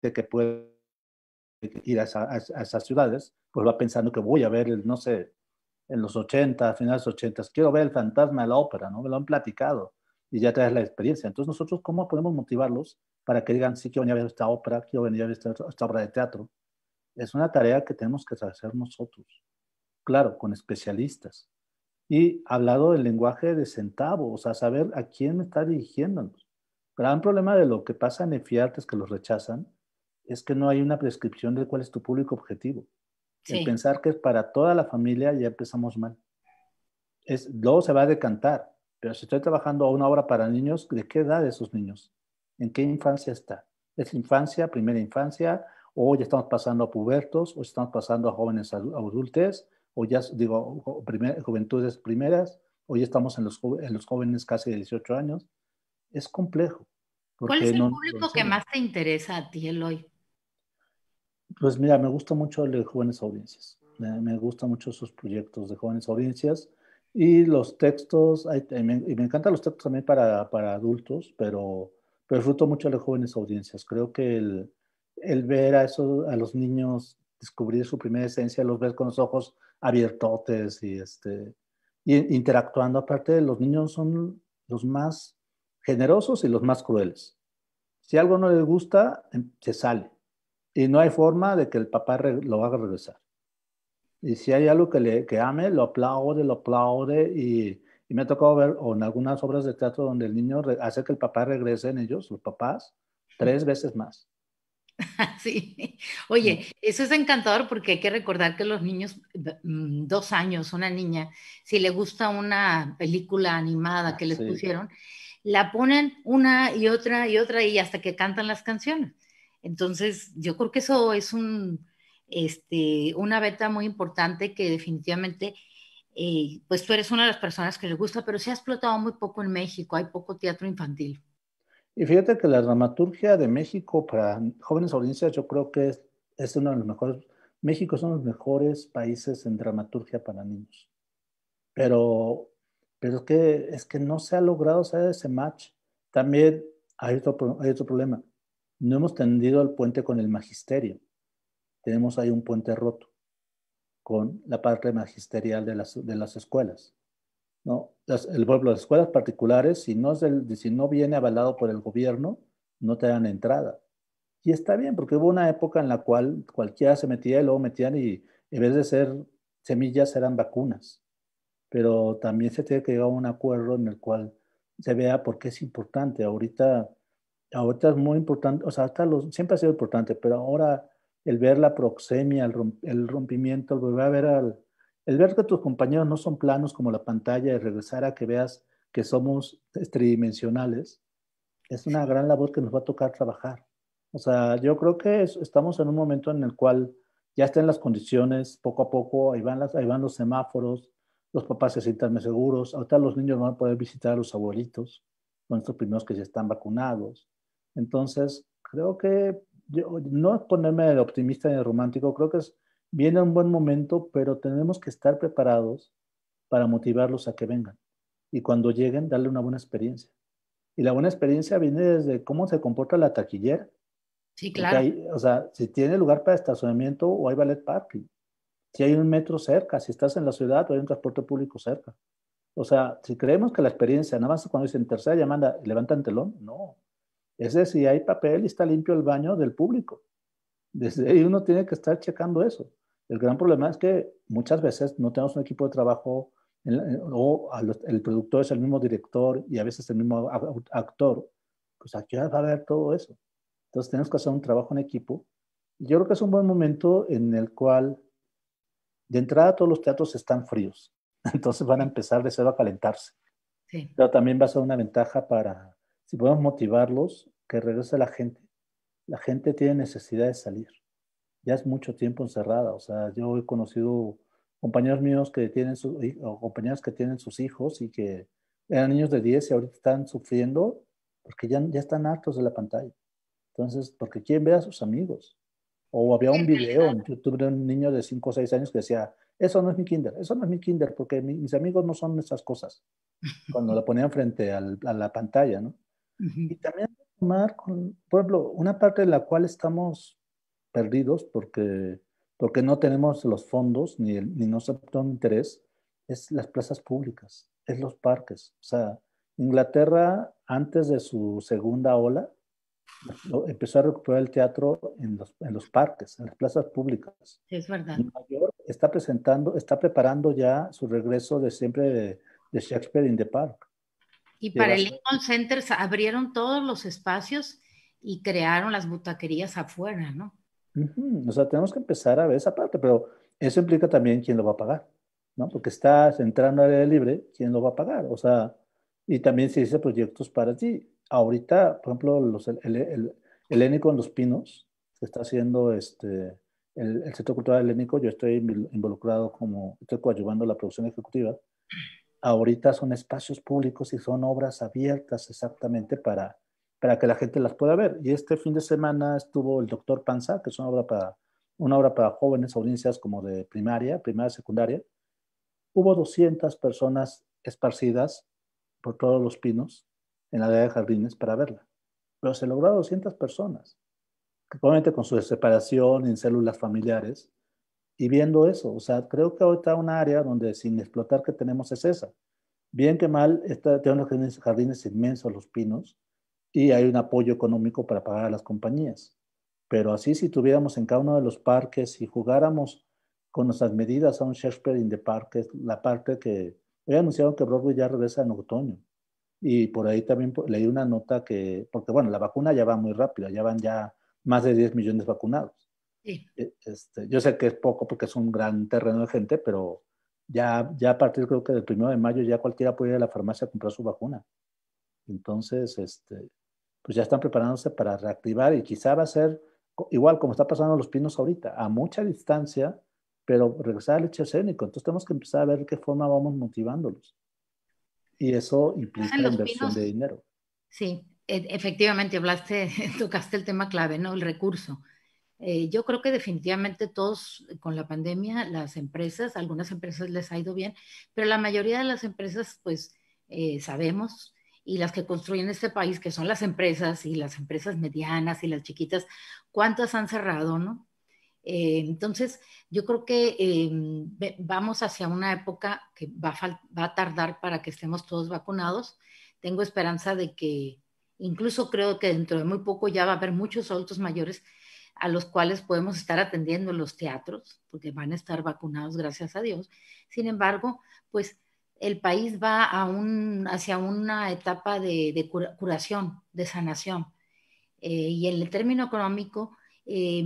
que puede ir a esas ciudades, pues va pensando que voy a ver, no sé, en los 80, finales de los 80, quiero ver el fantasma de la ópera, ¿no? Me lo han platicado y ya traes la experiencia. Entonces, nosotros, ¿cómo podemos motivarlos para que digan, sí, quiero venir a ver esta ópera, quiero venir a ver esta obra de teatro? Es una tarea que tenemos que hacer nosotros, claro, con especialistas. Y hablado del lenguaje de centavo, o sea, saber a quién me está dirigiéndonos. Gran problema de lo que pasa en EFIARTES que los rechazan es que no hay una prescripción de cuál es tu público objetivo. El Sí. pensar que es para toda la familia, ya empezamos mal. Luego se va a decantar, pero si estoy trabajando a una obra para niños, ¿de qué edad esos niños? ¿En qué infancia está? ¿Es infancia, primera infancia, o ya estamos pasando a pubertos, o estamos pasando a jóvenes adultos, o ya digo, juventudes primeras, o ya estamos en los jóvenes casi de 18 años? Es complejo, ¿Cuál es porque el no lo público que enseñan. más te interesa a ti, Eloy? Pues mira, me gusta mucho el de jóvenes audiencias. Me gustan mucho sus proyectos de jóvenes audiencias y los textos, y me encantan los textos también para adultos, pero disfruto mucho de jóvenes audiencias. Creo que el ver a los niños descubrir su primera esencia, los ves con los ojos abiertotes y interactuando. Aparte, los niños son los más generosos y los más crueles. Si algo no les gusta, se sale. Y no hay forma de que el papá lo haga regresar. Y si hay algo que ame, lo aplaude. Y me ha tocado ver o en algunas obras de teatro donde el niño hace que el papá regrese en ellos, los papás, 3 veces más. Sí. ¿No? Oye, eso es encantador porque hay que recordar que los niños, 2 años, una niña, si le gusta una película animada que les Sí. pusieron, la ponen una y otra y hasta que cantan las canciones. Entonces, yo creo que eso es una beta muy importante que definitivamente, pues tú eres una de las personas que les gusta, pero se ha explotado muy poco en México, hay poco teatro infantil. Y fíjate que la dramaturgia de México para jóvenes audiencias, yo creo que es uno de los mejores. México es uno de los mejores países en dramaturgia para niños. Pero, pero es que no se ha logrado hacer ese match. También hay otro problema. No hemos tendido el puente con el magisterio. Tenemos ahí un puente roto con la parte magisterial de las escuelas. ¿No? El pueblo, las escuelas particulares, si no viene avalado por el gobierno, no te dan entrada. Y está bien, porque hubo una época en la cual cualquiera se metía y luego metían y en vez de ser semillas eran vacunas, pero también se tiene que llegar a un acuerdo en el cual se vea por qué es importante. Ahorita es muy importante, o sea, siempre ha sido importante, pero ahora el ver la proxemia, el rompimiento, el ver que tus compañeros no son planos como la pantalla y regresar a que veas que somos tridimensionales, es una gran labor que nos va a tocar trabajar. O sea, yo creo que estamos en un momento en el cual ya están las condiciones, poco a poco, ahí van los semáforos, los papás se sientan más seguros, ahorita los niños van a poder visitar a los abuelitos, con estos primeros que ya están vacunados. Entonces, creo que no es ponerme de optimista ni de romántico, creo que viene un buen momento, pero tenemos que estar preparados para motivarlos a que vengan. Y cuando lleguen, darle una buena experiencia. Y la buena experiencia viene desde cómo se comporta la taquillera. Sí, Porque claro. hay, o sea, si tiene lugar para estacionamiento o hay ballet parking. Si hay un metro cerca, si estás en la ciudad o hay un transporte público cerca. O sea, si creemos que la experiencia, nada más cuando dicen tercera llamada, levantan telón, no. Es de si hay papel y está limpio el baño del público. Desde ahí uno tiene que estar checando eso. El gran problema es que muchas veces no tenemos un equipo de trabajo el productor es el mismo director y a veces el mismo actor. Pues aquí va a haber todo eso. Entonces tenemos que hacer un trabajo en equipo. Y yo creo que es un buen momento en el cual de entrada todos los teatros están fríos. Entonces van a empezar de cero a calentarse. Sí. Pero también va a ser una ventaja para, si podemos motivarlos, que regrese la gente. La gente tiene necesidad de salir. Ya es mucho tiempo encerrada. O sea, yo he conocido compañeros míos que tienen o compañeras que tienen sus hijos y que eran niños de 10 y ahorita están sufriendo porque ya están hartos de la pantalla. Entonces, porque quieren ver a sus amigos. O había un video en YouTube de un niño de 5 o 6 años que decía, eso no es mi kinder, eso no es mi kinder, porque mis amigos no son esas cosas. Cuando lo ponían frente a la pantalla, ¿no? Ujú. Y también tomar, por ejemplo, una parte de la cual estamos perdidos porque no tenemos los fondos ni nos aceptan interés, es las plazas públicas, es los parques. O sea, Inglaterra, antes de su segunda ola, empezó a recuperar el teatro en los parques, en las plazas públicas. Sí, es verdad. Nueva York está preparando ya su regreso de siempre de Shakespeare in the Park. Y Que para va a el ser- Lincoln Center abrieron todos los espacios y crearon las butaquerías afuera, ¿no? Ujú. O sea, tenemos que empezar a ver esa parte, pero Eso implica también quién lo va a pagar, ¿no? Porque estás entrando al aire libre, ¿quién lo va a pagar? O sea, y también se dice proyectos para ti. Ahorita, por ejemplo, el Helénico en Los Pinos, se está haciendo el Centro Cultural Helénico, yo estoy involucrado como, estoy coadyuvando la producción ejecutiva. Ahorita son espacios públicos y son obras abiertas exactamente para que la gente las pueda ver. Y este fin de semana estuvo el Doctor Panza, que es una obra para jóvenes, audiencias como de primaria, secundaria. Hubo 200 personas esparcidas por todos los pinos en la área de jardines para verla. Pero se logró 200 personas, obviamente con su separación en células familiares, y viendo eso. O sea, creo que ahorita una área donde sin explotar que tenemos es esa. Bien que mal, tienen unos jardines inmensos los pinos y hay un apoyo económico para pagar a las compañías. Pero así si tuviéramos en cada uno de los parques y jugáramos con nuestras medidas a un Shakespeare in the Park, es la parte que hoy anunciaron que Broadway ya regresa en otoño. Y por ahí también leí una nota que, porque bueno, la vacuna ya va muy rápida, ya van ya más de 10 millones vacunados. Sí. Yo sé que es poco porque es un gran terreno de gente, pero ya a partir creo que del 1 de mayo ya cualquiera puede ir a la farmacia a comprar su vacuna. Entonces, pues ya están preparándose para reactivar y quizá va a ser igual como está pasando en Los Pinos ahorita, a mucha distancia, pero regresar al hecho escénico. Entonces tenemos que empezar a ver de qué forma vamos motivándolos. Y eso En implica Los inversión Pinos, de dinero. sí, efectivamente hablaste, tocaste el tema clave, ¿no? El recurso. Yo creo que definitivamente todos con la pandemia, las empresas, algunas empresas les ha ido bien, pero la mayoría de las empresas, pues sabemos, y las que construyen este país, que son las empresas y las empresas medianas y las chiquitas, ¿cuántas han cerrado, no? Entonces, yo creo que vamos hacia una época que va a tardar para que estemos todos vacunados. Tengo esperanza de que, incluso creo que dentro de muy poco ya va a haber muchos adultos mayores a los cuales podemos estar atendiendo en los teatros, porque van a estar vacunados, gracias a Dios. Sin embargo, pues el país va hacia una etapa de curación, de sanación. Y en el término económico, eh,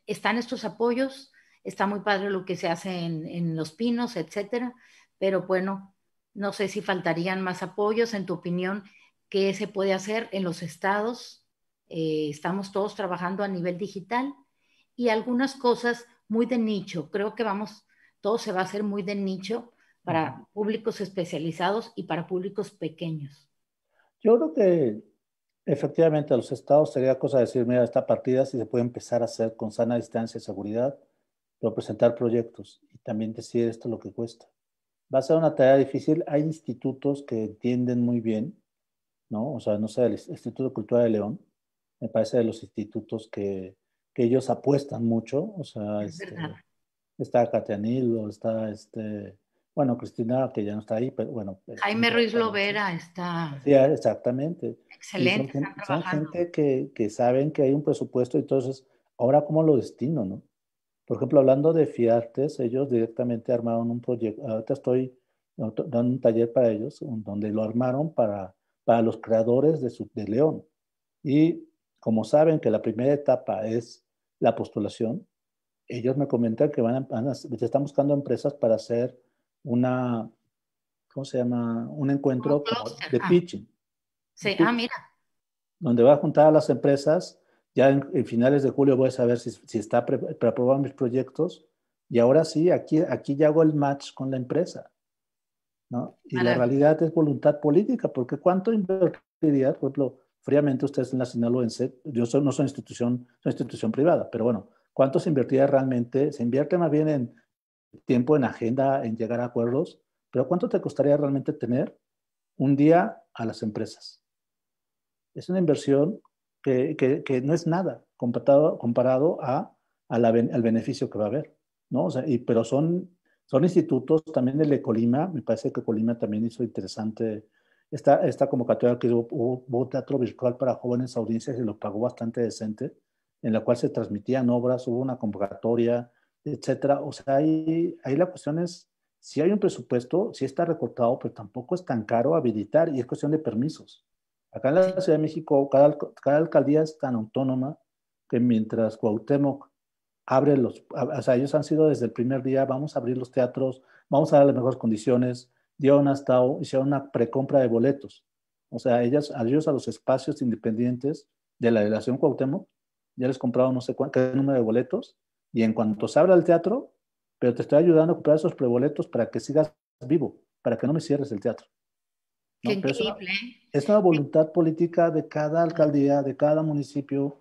están estos apoyos, está muy padre lo que se hace en Los Pinos, etcétera, pero bueno, no sé si faltarían más apoyos. En tu opinión, ¿qué se puede hacer en los estados? Estamos todos trabajando a nivel digital y algunas cosas muy de nicho. Creo que todo se va a hacer muy de nicho para públicos especializados y para públicos pequeños. Yo creo que efectivamente a los estados sería cosa de decir, mira, esta partida sí se puede empezar a hacer con sana distancia y seguridad, pero presentar proyectos y también decir esto es lo que cuesta. Va a ser una tarea difícil. Hay institutos que entienden muy bien, ¿no? O sea, no sé, el Instituto de Cultura de León, me parece de los institutos que ellos apuestan mucho. O sea, Es verdad. está Catianilo, está bueno, Cristina, que ya no está ahí, pero bueno, Jaime Ruiz Lovera está sí, exactamente. Y excelente, están son trabajando. gente que saben que hay un presupuesto, entonces, ahora cómo lo destino, ¿no? Por ejemplo, hablando de FIARTES, ellos directamente armaron un proyecto. Ahorita estoy dando un taller para ellos, donde lo armaron para los creadores de León. Y como saben que la primera etapa es la postulación, ellos me comentan que se están buscando empresas para hacer una, ¿cómo se llama? Un Como encuentro como clúster. de Ah, pitching, de sí. Ah, pitching, mira. donde va a juntar a las empresas. Ya en finales de julio voy a saber si está para aprobar mis proyectos. Y ahora sí, aquí ya hago el match con la empresa, ¿no? Y la Maravilloso. realidad es voluntad política, porque ¿cuánto invertiría? Por ejemplo, fríamente ustedes en la sinaloense, no soy soy institución privada, pero bueno, ¿cuánto se invertiría realmente? Se invierte más bien en tiempo, en agenda, en llegar a acuerdos, pero ¿cuánto te costaría realmente tener un día a las empresas? Es una inversión que no es nada comparado al beneficio que va a haber, ¿no? O sea, pero son institutos, también el de Colima, me parece que Colima también hizo interesante esta convocatoria que hubo un teatro virtual para jóvenes audiencias y lo pagó bastante decente, en la cual se transmitían obras, hubo una convocatoria, etcétera. O sea, ahí la cuestión es, si hay un presupuesto, si está recortado, pero tampoco es tan caro habilitar y es cuestión de permisos. Acá en la Sí. Ciudad de México, cada alcaldía es tan autónoma que mientras Cuauhtémoc o sea, ellos han sido desde el primer día, vamos a abrir los teatros, vamos a darle mejores condiciones, dieron hasta, hicieron una precompra de boletos. O sea, ellos a los espacios independientes de la Delegación Cuauhtémoc, ya les compraron no sé qué número de boletos, y en cuanto se abra el teatro, pero te estoy ayudando a comprar esos preboletos para que sigas vivo, para que no me cierres el teatro. Qué ¿No? Pero increíble, es una voluntad política de cada alcaldía, de cada municipio,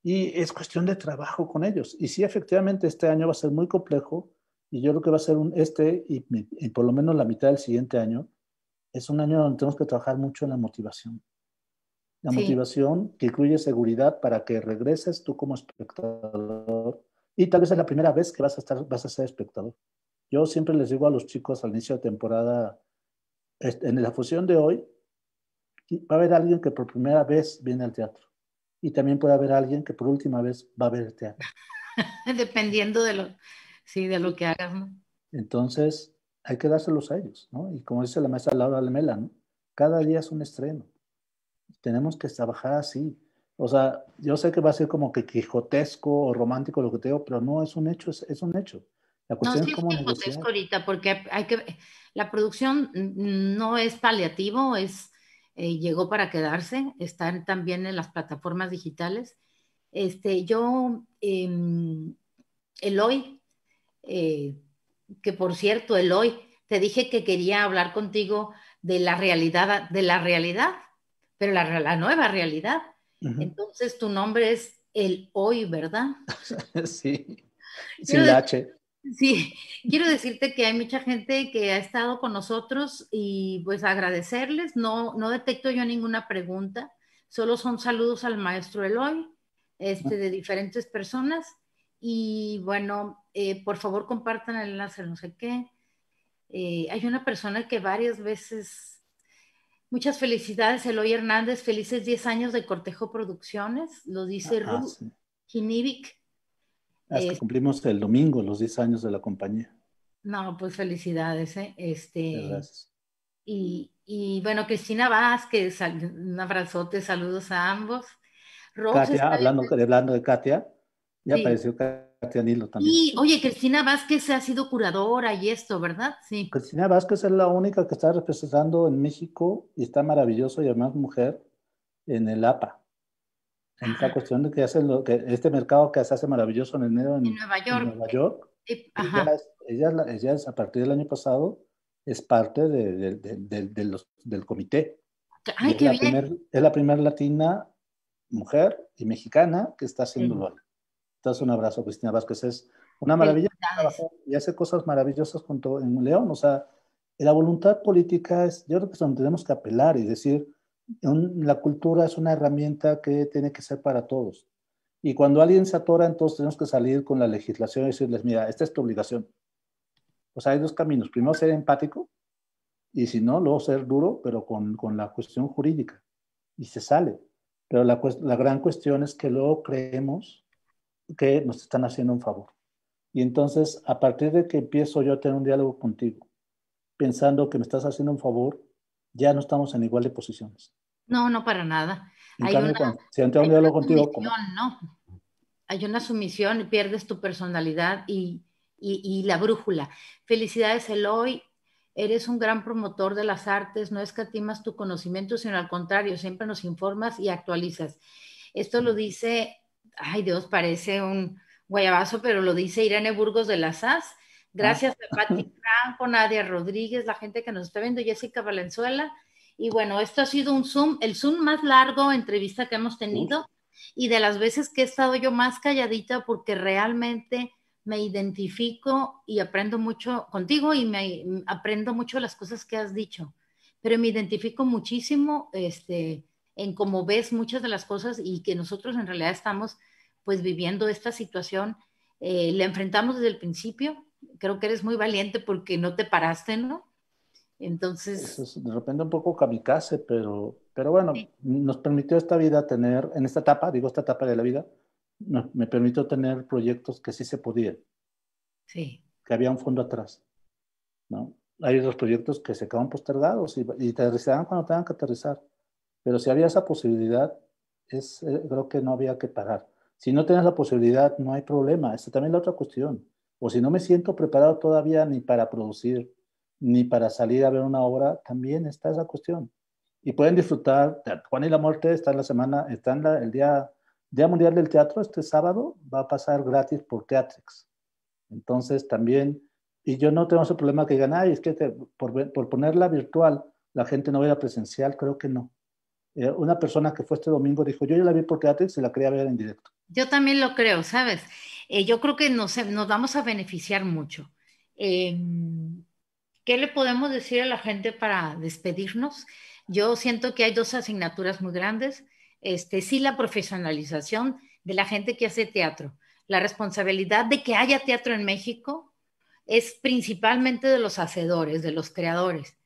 y es cuestión de trabajo con ellos. Y sí, efectivamente, este año va a ser muy complejo, y yo creo que va a ser y por lo menos la mitad del siguiente año, es un año donde tenemos que trabajar mucho en la motivación. La sí. motivación que incluye seguridad para que regreses tú como espectador, y tal vez es la primera vez que vas a ser espectador. Yo siempre les digo a los chicos al inicio de temporada, en la fusión de hoy, va a haber alguien que por primera vez viene al teatro. Y también puede haber alguien que por última vez va a ver el teatro. Dependiendo de lo, sí, de lo que hagas, ¿no? Entonces, hay que dárselos a ellos, ¿no? Y como dice la maestra Laura Lemela, ¿no? Cada día es un estreno. Tenemos que trabajar así. O sea, yo sé que va a ser como que quijotesco o romántico lo que te digo, pero no, es un hecho, es un hecho. La No, cuestión sí es es cómo hipotesco negociar. ahorita porque la producción no es paliativo, llegó para quedarse, están también en las plataformas digitales. Yo, Eloy, eh, que por cierto, Eloy, te dije que quería hablar contigo de la realidad, pero la nueva realidad. Ujú. Entonces, tu nombre es el hoy, ¿verdad? Sí, Quiero sin la decir, H. sí, quiero decirte que hay mucha gente que ha estado con nosotros y pues agradecerles. No, no detecto yo ninguna pregunta, solo son saludos al maestro Eloy, de diferentes personas. Y bueno, por favor compartan el enlace, no sé qué. Hay una persona que varias veces, muchas felicidades, Eloy Hernández, felices 10 años de Cortejo Producciones, lo dice Ru Sí. Kinivic. Es que cumplimos el domingo los 10 años de la compañía. No, pues felicidades, ¿eh? Gracias. Y bueno, Cristina Vázquez, un abrazote, saludos a ambos. Rose Katia, está hablando de Katia, ya sí. apareció Katia Nilo también. Y oye, Cristina Vázquez ha sido curadora y esto, ¿verdad? Sí. Cristina Vázquez es la única que está representando en México y está maravilloso y además mujer en el APA. En esta Ah, cuestión de que hace este mercado que se hace maravilloso en enero en Nueva en York. Nueva York, Ajá. ella es, a partir del año pasado es parte del comité y Ay, qué bien. es la primer latina, mujer y mexicana que está Sí. haciéndolo. Entonces, un abrazo, Cristina Vázquez. Es una maravilla Felicidades. trabajar y hace cosas maravillosas junto en León. O sea, la voluntad política yo creo que es donde tenemos que apelar y decir, la cultura es una herramienta que tiene que ser para todos. Y cuando alguien se atora, entonces tenemos que salir con la legislación y decirles, mira, esta es tu obligación. O sea, hay dos caminos. Primero, ser empático y si no, luego ser duro, pero con la cuestión jurídica. Y se sale. Pero la gran cuestión es que luego creemos que nos están haciendo un favor. Y entonces, a partir de que empiezo yo a tener un diálogo contigo, pensando que me estás haciendo un favor, ya no estamos en igual de posiciones. No, no para nada. En Hay cambio, una, si entro a un hay una diálogo contigo, como sumisión, ¿no? Hay una sumisión y pierdes tu personalidad y la brújula. Felicidades, Eloy. Eres un gran promotor de las artes, no escatimas tu conocimiento, sino al contrario, siempre nos informas y actualizas. Esto lo dice, ay Dios, parece un guayabazo, pero lo dice Irene Burgos de la SAS. ah, Gracias a Pati Franco, Nadia Rodríguez, la gente que nos está viendo, Jessica Valenzuela. Y bueno, esto ha sido un Zoom, el Zoom más largo entrevista que hemos tenido y de las veces que he estado yo más calladita porque realmente me identifico y aprendo mucho contigo y aprendo mucho las cosas que has dicho, pero me identifico muchísimo en cómo ves muchas de las cosas y que nosotros en realidad estamos pues viviendo esta situación, la enfrentamos desde el principio, creo que eres muy valiente porque no te paraste, ¿no? eso Entonces, es de repente un poco kamikaze, pero bueno, sí, nos permitió esta vida tener, en esta etapa, digo esta etapa de la vida, me permitió tener proyectos que sí se podían, sí. que había un fondo atrás, ¿no? Hay otros proyectos que se quedan postergados y aterrizarán cuando tengan que aterrizar. Pero si había esa posibilidad, creo que no había que parar. Si no tienes la posibilidad, no hay problema. Esta también es la otra cuestión. O si no me siento preparado todavía ni para producir, ni para salir a ver una obra, también está esa cuestión. Y pueden disfrutar. Juan y la Muerte está en la semana, está en el Día Mundial del Teatro, este sábado, va a pasar gratis por Teatrix. Entonces también, y yo no tengo ese problema que digan, ay, es que por ponerla virtual, la gente no ve la presencial, creo que no. Una persona que fue este domingo dijo, yo ya la vi por Teatrix y la quería ver en directo. Yo también lo creo, ¿sabes? Yo creo que nos vamos a beneficiar mucho. Eh, ¿Qué le podemos decir a la gente para despedirnos? Yo siento que hay dos asignaturas muy grandes. Sí, la profesionalización de la gente que hace teatro. La responsabilidad de que haya teatro en México es principalmente de los hacedores, de los creadores.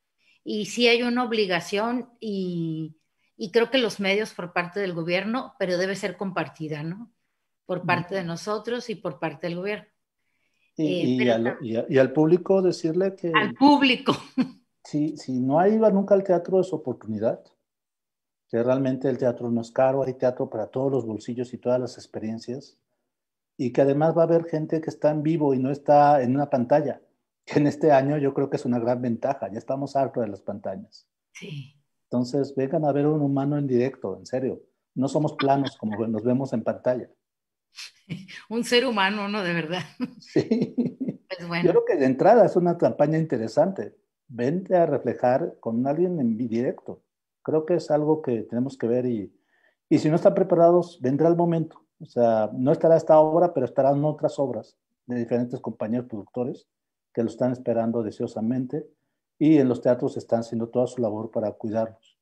Y sí hay una obligación y creo que los medios por parte del gobierno, pero debe ser compartida, ¿no? Por parte de nosotros y por parte del gobierno. Y, Pero y al público decirle al que público. si no ha ido nunca al teatro es oportunidad, que realmente el teatro no es caro, hay teatro para todos los bolsillos y todas las experiencias, y que además va a haber gente que está en vivo y no está en una pantalla, que en este año yo creo que es una gran ventaja, ya estamos hartos de las pantallas. Sí. Entonces vengan a ver un humano en directo, en serio, no somos planos como nos vemos en pantalla. Un ser humano, ¿no? De verdad. Sí, Pues yo bueno, creo que de entrada es una campaña interesante. Vente a reflejar con alguien en directo. Creo que es algo que tenemos que ver y si no están preparados, vendrá el momento. O sea, no estará esta obra, pero estarán otras obras de diferentes compañías productores que lo están esperando deseosamente y en los teatros están haciendo toda su labor para cuidarlos.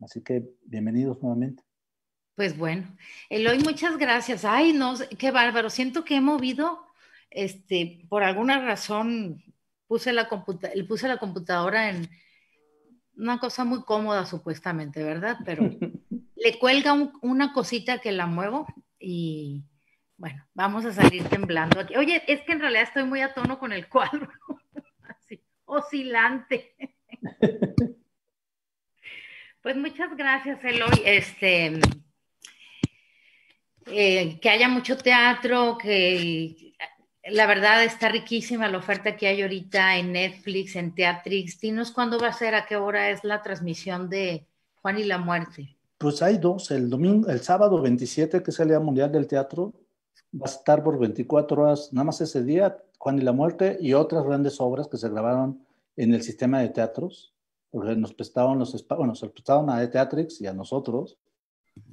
Así que bienvenidos nuevamente. pues bueno. Eloy, muchas gracias. Ay, no, qué bárbaro. Siento que he movido, por alguna razón, puse la computadora en una cosa muy cómoda, supuestamente, ¿verdad? Pero le cuelga una cosita que la muevo y bueno, vamos a salir temblando aquí. Oye, es que en realidad estoy muy a tono con el cuadro, así, oscilante. Pues muchas gracias, Eloy. Que haya mucho teatro, que la verdad está riquísima la oferta que hay ahorita en Netflix, en Teatrix. Dinos cuándo va a ser, a qué hora es la transmisión de Juan y la Muerte. Pues hay dos, el sábado 27, que es el Día Mundial del Teatro, va a estar por 24 horas, nada más ese día, Juan y la Muerte y otras grandes obras que se grabaron en el sistema de teatros, porque nos prestaban bueno, se los prestaban a Teatrix y a nosotros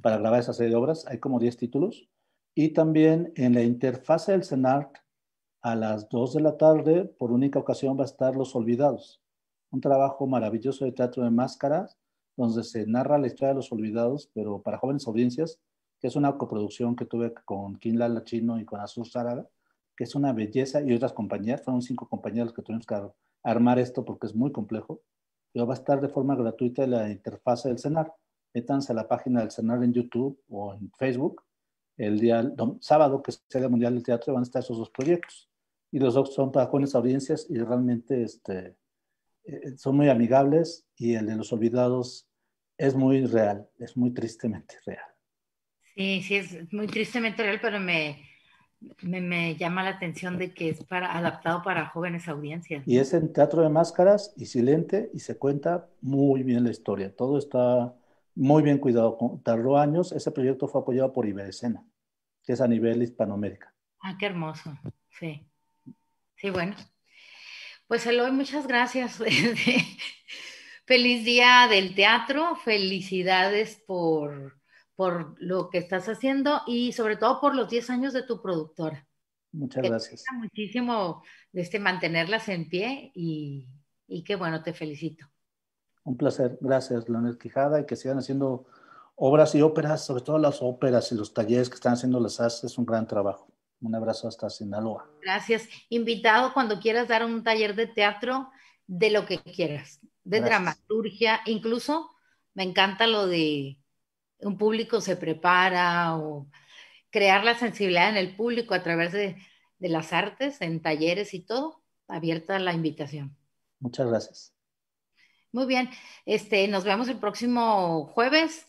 para grabar esa serie de obras, hay como 10 títulos, y también en la interfase del CENART a las 2 de la tarde, por única ocasión va a estar Los Olvidados, un trabajo maravilloso de teatro de máscaras, donde se narra la historia de los olvidados, pero para jóvenes audiencias, que es una coproducción que tuve con Kim Lala Chino y con Azur Zárraga, que es una belleza, y otras compañías, fueron 5 compañías las que tuvimos que armar esto porque es muy complejo, pero va a estar de forma gratuita en la interfase del CENAR. Métanse a la página del CENAR en YouTube o en Facebook, el día sábado, que es el Día Mundial del Teatro, van a estar esos dos proyectos y los dos son para jóvenes audiencias y realmente son muy amigables y el de los olvidados es muy real, es muy tristemente real. Sí, sí, es muy tristemente real, pero me llama la atención de que es adaptado para jóvenes audiencias, Y ¿no? es en teatro de máscaras y silente y se cuenta muy bien la historia. Todo está muy bien cuidado. Tardó años. Ese proyecto fue apoyado por Iberescena, que es a nivel Hispanoamérica. Ah, qué hermoso. Sí, sí, bueno. Pues Eloy, muchas gracias. Feliz día del teatro, felicidades por lo que estás haciendo y sobre todo por los 10 años de tu productora. Muchas Que te gracias. cuesta muchísimo mantenerlas en pie y qué bueno, te felicito. Un placer. Gracias, Leonel Quijada, y que sigan haciendo obras y óperas, sobre todo las óperas y los talleres que están haciendo las AS. Es un gran trabajo. Un abrazo hasta Sinaloa. Gracias. Invitado cuando quieras dar un taller de teatro, de lo que quieras, de Gracias. dramaturgia, incluso me encanta lo de un público se prepara o crear la sensibilidad en el público a través de las artes, en talleres y todo, abierta la invitación. Muchas gracias. Muy bien, nos vemos el próximo jueves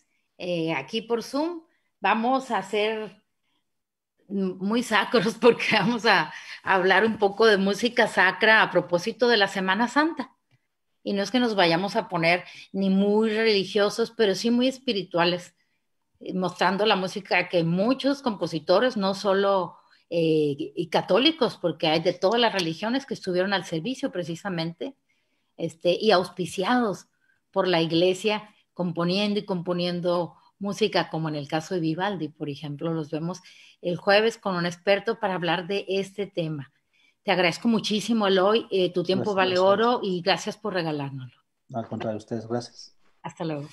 aquí por Zoom. Vamos a hacer muy sacros porque vamos a hablar un poco de música sacra a propósito de la Semana Santa. Y no es que nos vayamos a poner ni muy religiosos, pero sí muy espirituales, mostrando la música que muchos compositores, no solo y católicos, porque hay de todas las religiones que estuvieron al servicio precisamente, y auspiciados por la iglesia, componiendo y componiendo música, como en el caso de Vivaldi, por ejemplo, los vemos el jueves con un experto para hablar de este tema. Te agradezco muchísimo, Eloy, tu tiempo Gracias. vale oro y gracias por regalárnoslo. Al contrario, ustedes, gracias. Hasta luego.